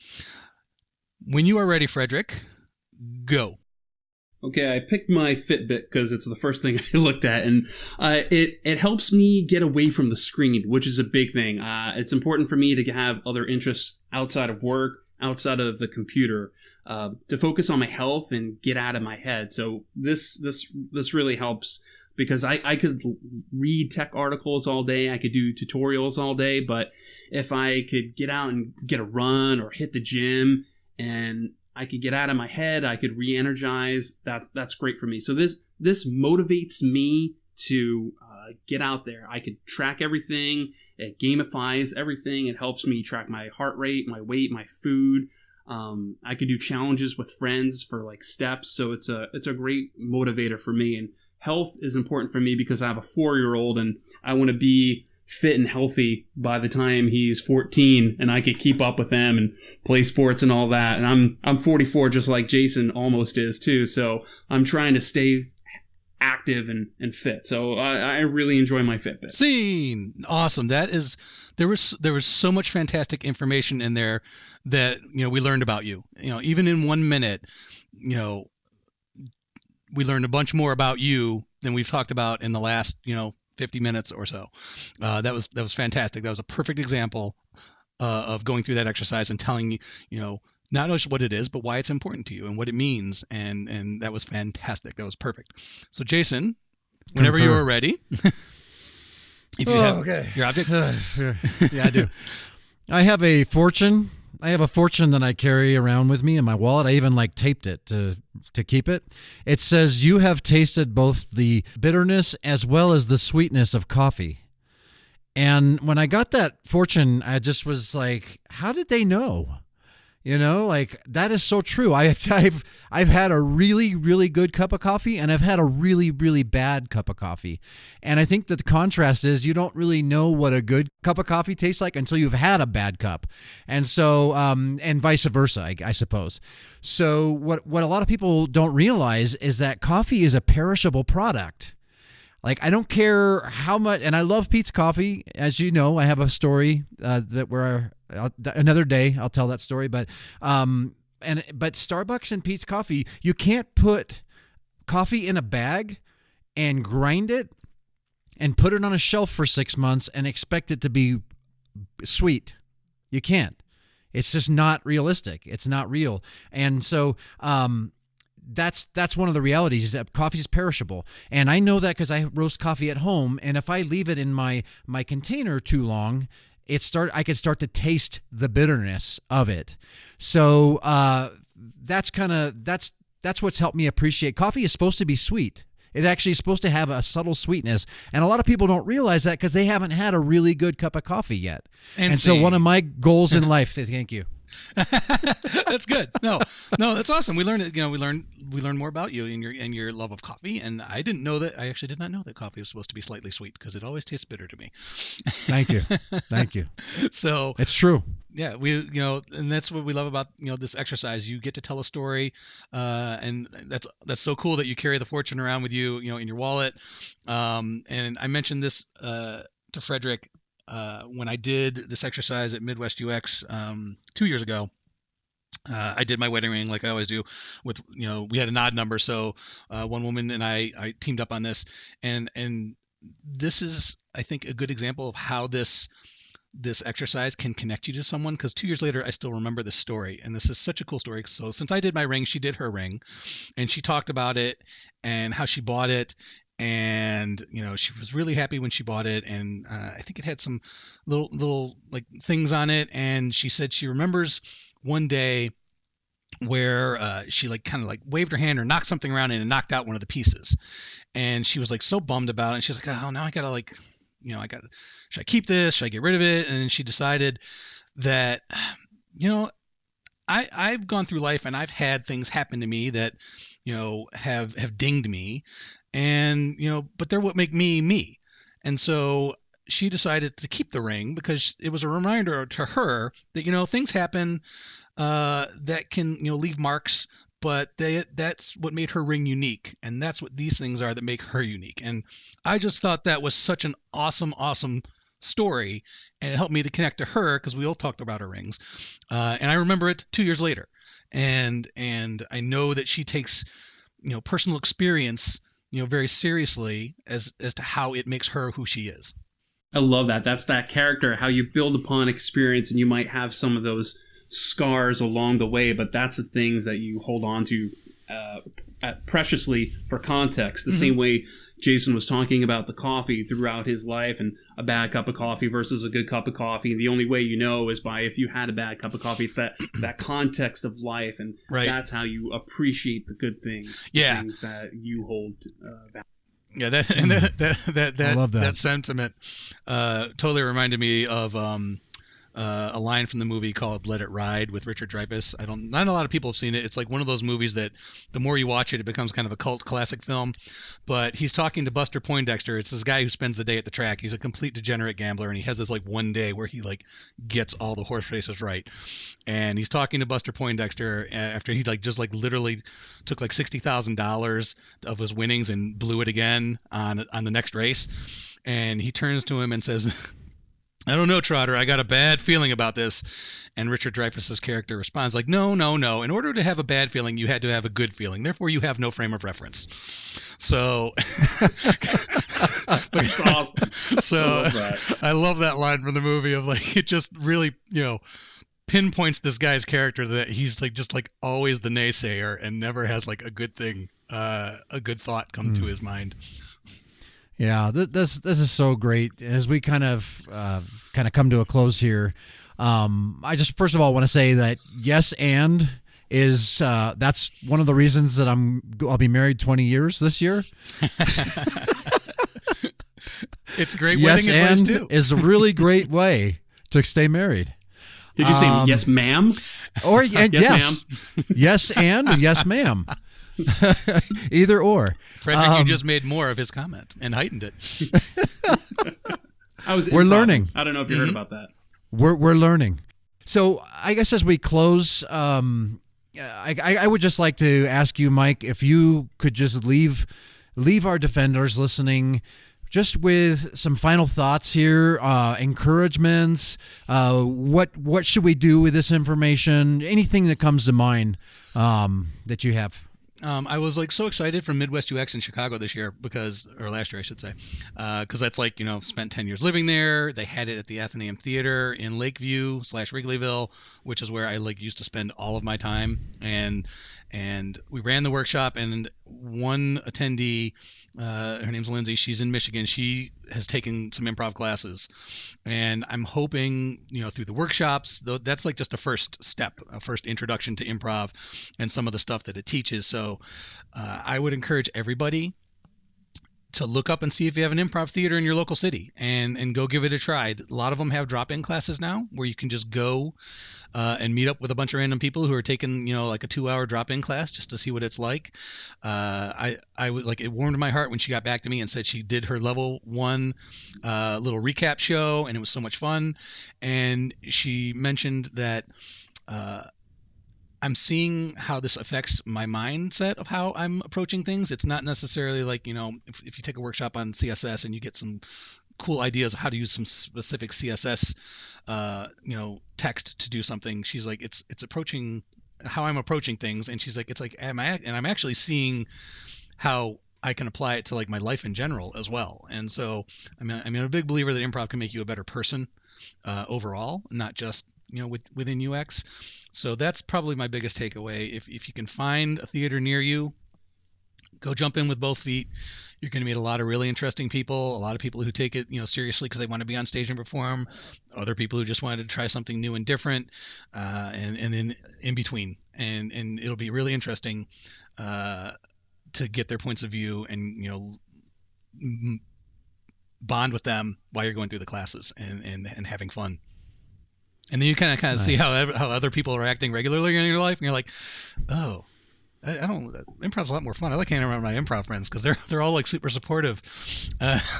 when you are ready, Frederick, go. Okay, I picked my Fitbit because it's the first thing I looked at, and it helps me get away from the screen, which is a big thing. It's important for me to have other interests outside of work, outside of the computer, to focus on my health and get out of my head. So this really helps, because I could read tech articles all day, I could do tutorials all day, but if I could get out and get a run or hit the gym and I could get out of my head, I could re-energize, that's great for me. So this motivates me to get out there. I could track everything. It gamifies everything. It helps me track my heart rate, my weight, my food. I could do challenges with friends for like steps. So it's a great motivator for me. And health is important for me because I have a 4-year-old and I want to be fit and healthy by the time he's 14 and I could keep up with him and play sports and all that. And I'm 44, just like Jason almost is too. So I'm trying to stay active and fit. So I really enjoy my Fitbit. Scene. Awesome. That is, there was so much fantastic information in there that, we learned about you. Even in 1 minute, we learned a bunch more about you than we've talked about in the last, 50 minutes or so. That was fantastic. That was a perfect example of going through that exercise and telling you, not only what it is, but why it's important to you and what it means. And that was fantastic. That was perfect. So Jason, whenever you are ready, if you have your object. Yeah, I do. I have a fortune. That I carry around with me in my wallet. I even taped it to keep it. It says, "You have tasted both the bitterness as well as the sweetness of coffee." And when I got that fortune, I just was like, how did they know? That is so true. I've had a really, really good cup of coffee, and I've had a really, really bad cup of coffee. And I think that the contrast is you don't really know what a good cup of coffee tastes like until you've had a bad cup. And so, and vice versa, I suppose. So what a lot of people don't realize is that coffee is a perishable product. I don't care how much, and I love Pete's Coffee. As you know, I have a story another day I'll tell that story. But Starbucks and Pete's Coffee, you can't put coffee in a bag and grind it and put it on a shelf for 6 months and expect it to be sweet. You can't. It's just not realistic. It's not real. And so, that's one of the realities, is that coffee is perishable. And I know that because I roast coffee at home, and if I leave it in my container too long, I could start to taste the bitterness of it. So that's what's helped me appreciate coffee. Is supposed to be sweet. It actually is supposed to have a subtle sweetness, and a lot of people don't realize that because they haven't had a really good cup of coffee yet. And so one of my goals in life is, thank you. That's good. No, that's awesome. We learned we learned more about you and your love of coffee. And I didn't know that. I actually did not know that coffee was supposed to be slightly sweet, because it always tastes bitter to me. Thank you. So it's true. Yeah, and that's what we love about this exercise. You get to tell a story, and that's so cool that you carry the fortune around with you, in your wallet. And I mentioned this to Frederick when I did this exercise at Midwest UX 2 years ago. I did my wedding ring like I always do with, we had an odd number. So one woman and I teamed up on this, and this is, I think, a good example of how this exercise can connect you to someone, because 2 years later, I still remember this story. And this is such a cool story. So since I did my ring, she did her ring, and she talked about it and how she bought it. And, she was really happy when she bought it. And I think it had some little things on it. And she said she remembers one day where she waved her hand or knocked something around and knocked out one of the pieces. And she was so bummed about it. And she's like, oh, now I gotta should I keep this? Should I get rid of it? And she decided that, I've gone through life and I've had things happen to me that, have dinged me, and, but they're what make me me. And so she decided to keep the ring because it was a reminder to her that, things happen that can, leave marks, but that's what made her ring unique, and that's what these things are that make her unique. And I just thought that was such an awesome story, and it helped me to connect to her because we all talked about her rings. And I remember it 2 years later, and I know that she takes personal experience very seriously as to how it makes her who she is. I love that. That's that character, how you build upon experience, and you might have some of those scars along the way, but that's the things that you hold on to preciously for context. The same way Jason was talking about the coffee throughout his life, and a bad cup of coffee versus a good cup of coffee. The only way you know is by if you had a bad cup of coffee. It's that context of life, and that's how you appreciate the good things, the things that you hold value. Yeah, I love that sentiment totally reminded me of a line from the movie called Let It Ride with Richard Dreyfuss. Not a lot of people have seen it. It's like one of those movies that the more you watch it, it becomes kind of a cult classic film. But he's talking to Buster Poindexter. It's this guy who spends the day at the track. He's a complete degenerate gambler, and he has this like one day where he like gets all the horse races right. And he's talking to Buster Poindexter after he literally took like $60,000 of his winnings and blew it again on the next race. And he turns to him and says, I don't know, Trotter. I got a bad feeling about this. And Richard Dreyfuss's character responds like, no. In order to have a bad feeling, you had to have a good feeling. Therefore, you have no frame of reference. So that's awesome. So I love that line from the movie of like, it just really, pinpoints this guy's character that he's like just like always the naysayer and never has like a good thing, a good thought come to his mind. Yeah, this is so great. As we kind of come to a close here, I just first of all want to say that yes, and is that's one of the reasons that I'll be married 20 years this year. It's a great yes, wedding advice too. Is a really great way to stay married. Did you say yes, ma'am? Or and yes, ma'am. Yes, and yes, ma'am. Either or. Frederick, you just made more of his comment and heightened it. We're learning. I don't know if you heard about that. We're learning. So I guess as we close, I would just like to ask you, Mike, if you could just leave our defenders listening just with some final thoughts here, encouragements. What should we do with this information? Anything that comes to mind that you have. I was like so excited for Midwest UX in Chicago this year last year I should say, because that's like, spent 10 years living there. They had it at the Athenaeum Theater in Lakeview / Wrigleyville, which is where I like used to spend all of my time. And we ran the workshop, and one attendee, her name's Lindsay. She's in Michigan. She has taken some improv classes, and I'm hoping, through the workshops, that's like just a first step, a first introduction to improv and some of the stuff that it teaches. So I would encourage everybody to look up and see if you have an improv theater in your local city and go give it a try. A lot of them have drop-in classes now where you can just go and meet up with a bunch of random people who are taking, like a 2-hour drop-in class just to see what it's like. I was like, it warmed my heart when she got back to me and said she did her level 1 little recap show, and it was so much fun. And she mentioned that I'm seeing how this affects my mindset of how I'm approaching things. It's not necessarily like, if you take a workshop on CSS and you get some cool ideas of how to use some specific CSS, text to do something. She's like, it's approaching how I'm approaching things. And she's like, it's like, I'm actually seeing how I can apply it to like my life in general as well. And so, I'm a big believer that improv can make you a better person overall, not just, within UX. So that's probably my biggest takeaway. If you can find a theater near you, go jump in with both feet. You're going to meet a lot of really interesting people, a lot of people who take it, seriously because they want to be on stage and perform, other people who just wanted to try something new and different, and then in between. And it'll be really interesting to get their points of view and, bond with them while you're going through the classes and having fun. And then you kind of nice. See how other people are acting regularly in your life, and you're like, oh, I don't. Improv's a lot more fun. I like hanging around my improv friends because they're all like super supportive,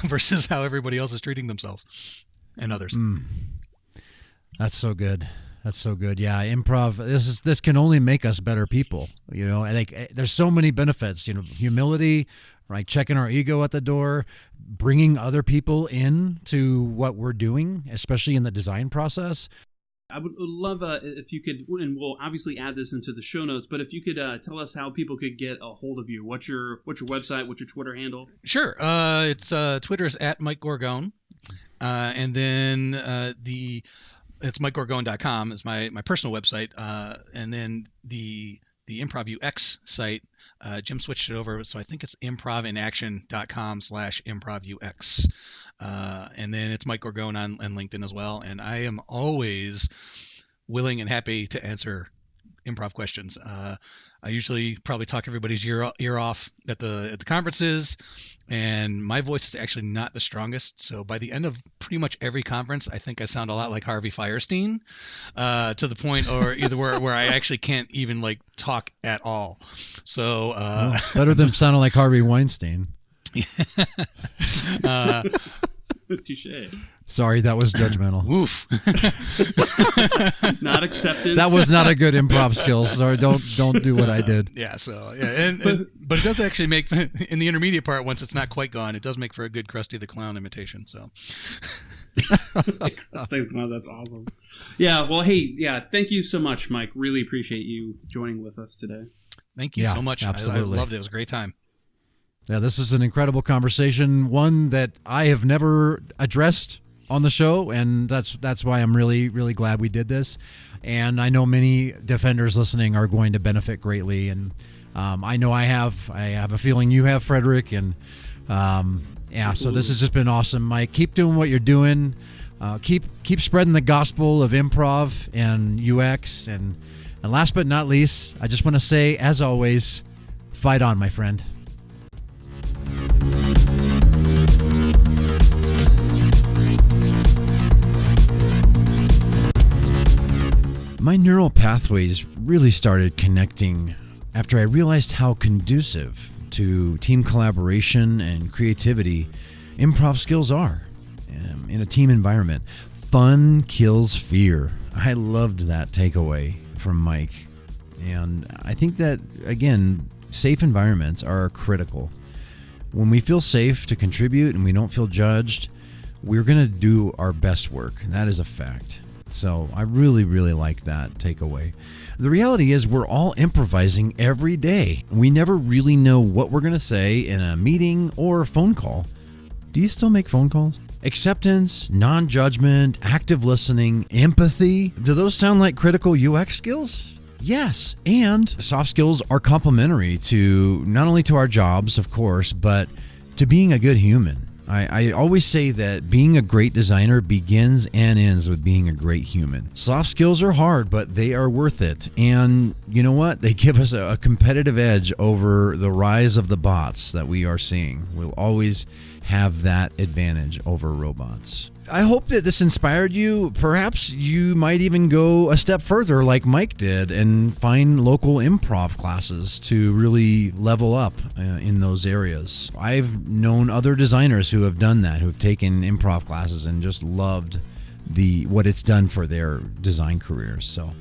versus how everybody else is treating themselves and others. That's so good. That's so good. Yeah, improv. This can only make us better people. Like there's so many benefits. Humility, right? Checking our ego at the door, bringing other people in to what we're doing, especially in the design process. I would love if you could, and we'll obviously add this into the show notes, but if you could tell us how people could get a hold of you. What's your website? What's your Twitter handle? Sure. It's Twitter is at Mike Gorgone, and then it's MikeGorgone.com is my personal website, and then the Improv UX site. Jim switched it over, so I think it's improvinaction.com/Improv UX. And then it's Mike Gorgone on LinkedIn as well. And I am always willing and happy to answer improv questions. I usually probably talk everybody's ear off at the conferences, and my voice is actually not the strongest. So by the end of pretty much every conference, I think I sound a lot like Harvey Fierstein, to the point or either where I actually can't even like talk at all. So better than sounding like Harvey Weinstein. Touche. Sorry, that was judgmental. Woof. Not acceptance. That was not a good improv skill. Sorry, don't do what I did. Yeah. So yeah, but it does actually make in the intermediate part once it's not quite gone, it does make for a good Krusty the Clown imitation. So. That's awesome. Yeah. Well, hey, yeah. Thank you so much, Mike. Really appreciate you joining with us today. Thank you so much. Absolutely. I loved it. It was a great time. Yeah, this was an incredible conversation, one that I have never addressed on the show, and that's why I'm really, really glad we did this. And I know many defenders listening are going to benefit greatly, and I know I have a feeling you have, Frederick, and so this has just been awesome, Mike. Keep doing what you're doing. Keep spreading the gospel of improv and UX, and last but not least, I just want to say, as always, fight on, my friend. My neural pathways really started connecting after I realized how conducive to team collaboration and creativity improv skills are in a team environment. Fun kills fear. I loved that takeaway from Mike. And I think that, again, safe environments are critical. When we feel safe to contribute and we don't feel judged, we're going to do our best work. That is a fact. So I really, really like that takeaway. The reality is we're all improvising every day. We never really know what we're going to say in a meeting or a phone call. Do you still make phone calls? Acceptance, non-judgment, active listening, empathy. Do those sound like critical UX skills? Yes, and soft skills are complementary to not only to our jobs, of course, but to being a good human. I always say that being a great designer begins and ends with being a great human. Soft skills are hard, but they are worth it. And you know what? They give us a competitive edge over the rise of the bots that we are seeing. We'll always have that advantage over robots. I hope that this inspired you. Perhaps you might even go a step further like Mike did and find local improv classes to really level up in those areas. I've known other designers who have done that, who have taken improv classes and just loved what it's done for their design careers. So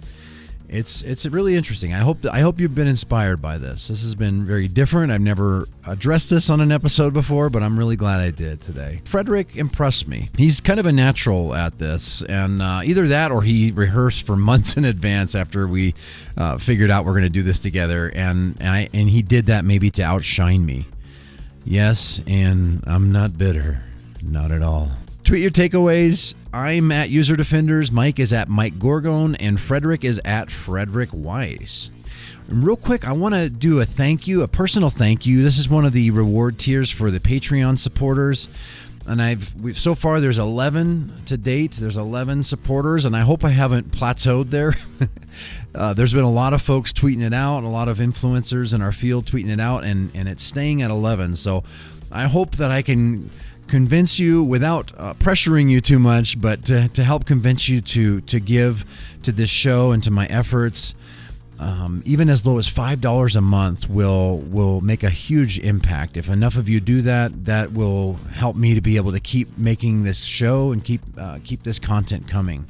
it's really interesting. I hope you've been inspired by this. This has been very different. I've never addressed this on an episode before, but I'm really glad I did today. Frederick impressed me. He's kind of a natural at this, and either that or he rehearsed for months in advance after we figured out we're going to do this together, and he did that maybe to outshine me. Yes, and I'm not bitter. Not at all. Tweet your takeaways. I'm at User Defenders, Mike is at Mike Gorgone, and Frederick is at Frederick Weiss. And real quick, I want to do a thank you, a personal thank you. This is one of the reward tiers for the Patreon supporters. And so far there's 11 to date. There's 11 supporters, and I hope I haven't plateaued there. There's been a lot of folks tweeting it out, and a lot of influencers in our field tweeting it out, and it's staying at 11. So I hope that I can convince you without pressuring you too much, but to help convince you to give to this show and to my efforts. Even as low as $5 a month will make a huge impact. If enough of you do that, that will help me to be able to keep making this show and keep this content coming.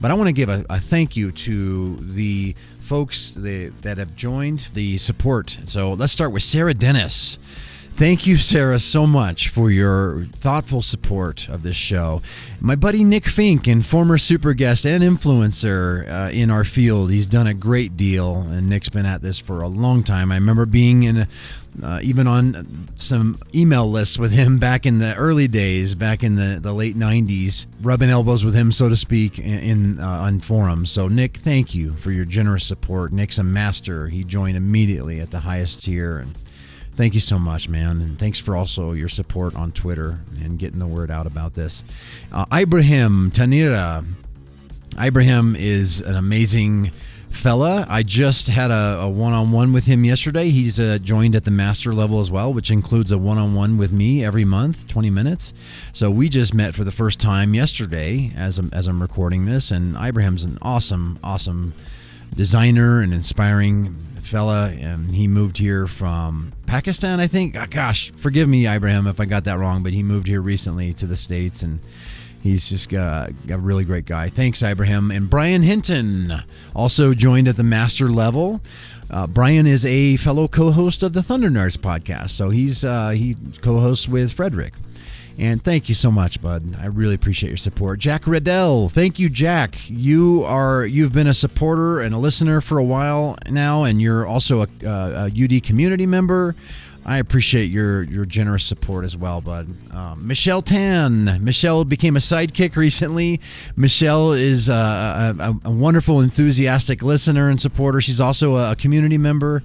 But I want to give a thank you to the folks that have joined the support. So let's start with Sarah Dennis. Thank you, Sarah, so much for your thoughtful support of this show. My buddy Nick Fink, and former super guest and influencer in our field, he's done a great deal, and Nick's been at this for a long time. I remember being in even on some email lists with him back in the early days, back in the late 90s, rubbing elbows with him, so to speak, on forums. So, Nick, thank you for your generous support. Nick's a master. He joined immediately at the highest tier, and thank you so much, man. And thanks for also your support on Twitter and getting the word out about this. Ibrahim Tanira. Ibrahim is an amazing fella. I just had a one-on-one with him yesterday. He's joined at the master level as well, which includes a one-on-one with me every month, 20 minutes. So we just met for the first time yesterday as I'm recording this. And Ibrahim's an awesome designer and inspiring fella, and he moved here from Pakistan, I think. Gosh, forgive me, Ibrahim, if I got that wrong, but he moved here recently to the States, and he's just a really great guy. Thanks, Ibrahim. And Brian Hinton also joined at the master level. Brian is a fellow co-host of the Thunder Nerds podcast, so he co-hosts with Frederick. And thank you so much, bud. I really appreciate your support. Jack Riddell. Thank you, Jack. You've been a supporter and a listener for a while now, and you're also a UD community member. I appreciate your generous support as well, bud. Michelle Tan. Michelle became a sidekick recently. Michelle is a wonderful, enthusiastic listener and supporter. She's also a community member,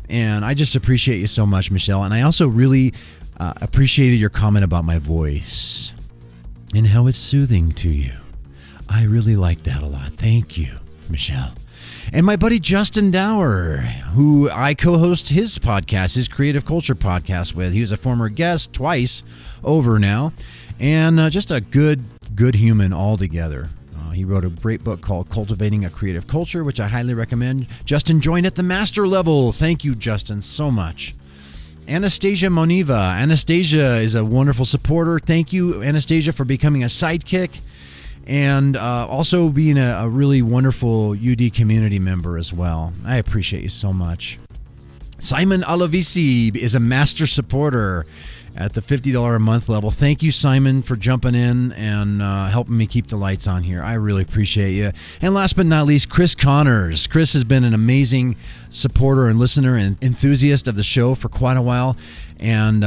and I just appreciate you so much, Michelle. And I also really appreciated your comment about my voice and how it's soothing to you. I really like that a lot. Thank you, Michelle. And my buddy Justin Dower, who I co-host his podcast, his Creative Culture podcast with. He was a former guest twice over now, and just a good human altogether. He wrote a great book called Cultivating a Creative Culture, which I highly recommend. Justin joined at the master level. Thank you, Justin, so much. Anastasia Moniva. Anastasia is a wonderful supporter. Thank you, Anastasia, for becoming a sidekick and also being a really wonderful UD community member as well. I appreciate you so much. Simon Alavisi is a master supporter at the $50 a month level. Thank you, Simon, for jumping in and helping me keep the lights on here. I really appreciate you. And last but not least, Chris Connors. Chris has been an amazing supporter and listener and enthusiast of the show for quite a while. And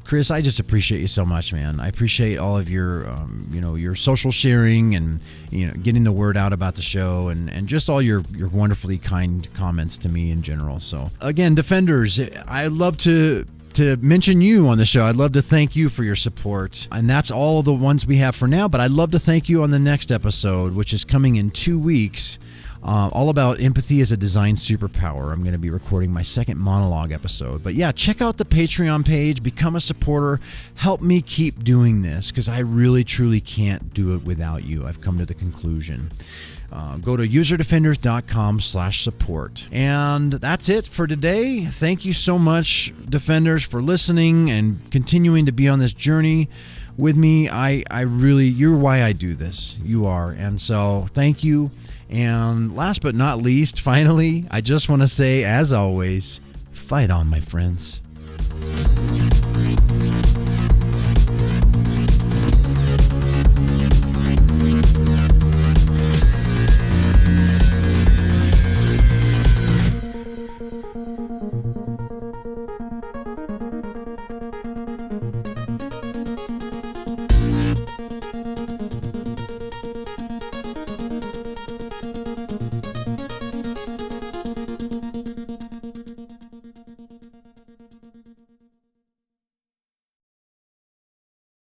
Chris, I just appreciate you so much, man. I appreciate all of your, your social sharing and, getting the word out about the show and just all your wonderfully kind comments to me in general. So again, Defenders, I love to mention you on the show. I'd love to thank you for your support. And that's all the ones we have for now, but I'd love to thank you on the next episode, which is coming in 2 weeks, all about empathy as a design superpower. I'm going to be recording my second monologue episode. But yeah, check out the Patreon page, become a supporter, help me keep doing this, because I really, truly can't do it without you. I've come to the conclusion. Go to userdefenders.com/support. And that's it for today. Thank you so much, Defenders, for listening and continuing to be on this journey with me. I really, you're why I do this. You are. And so thank you. And last but not least, finally, I just want to say, as always, fight on, my friends.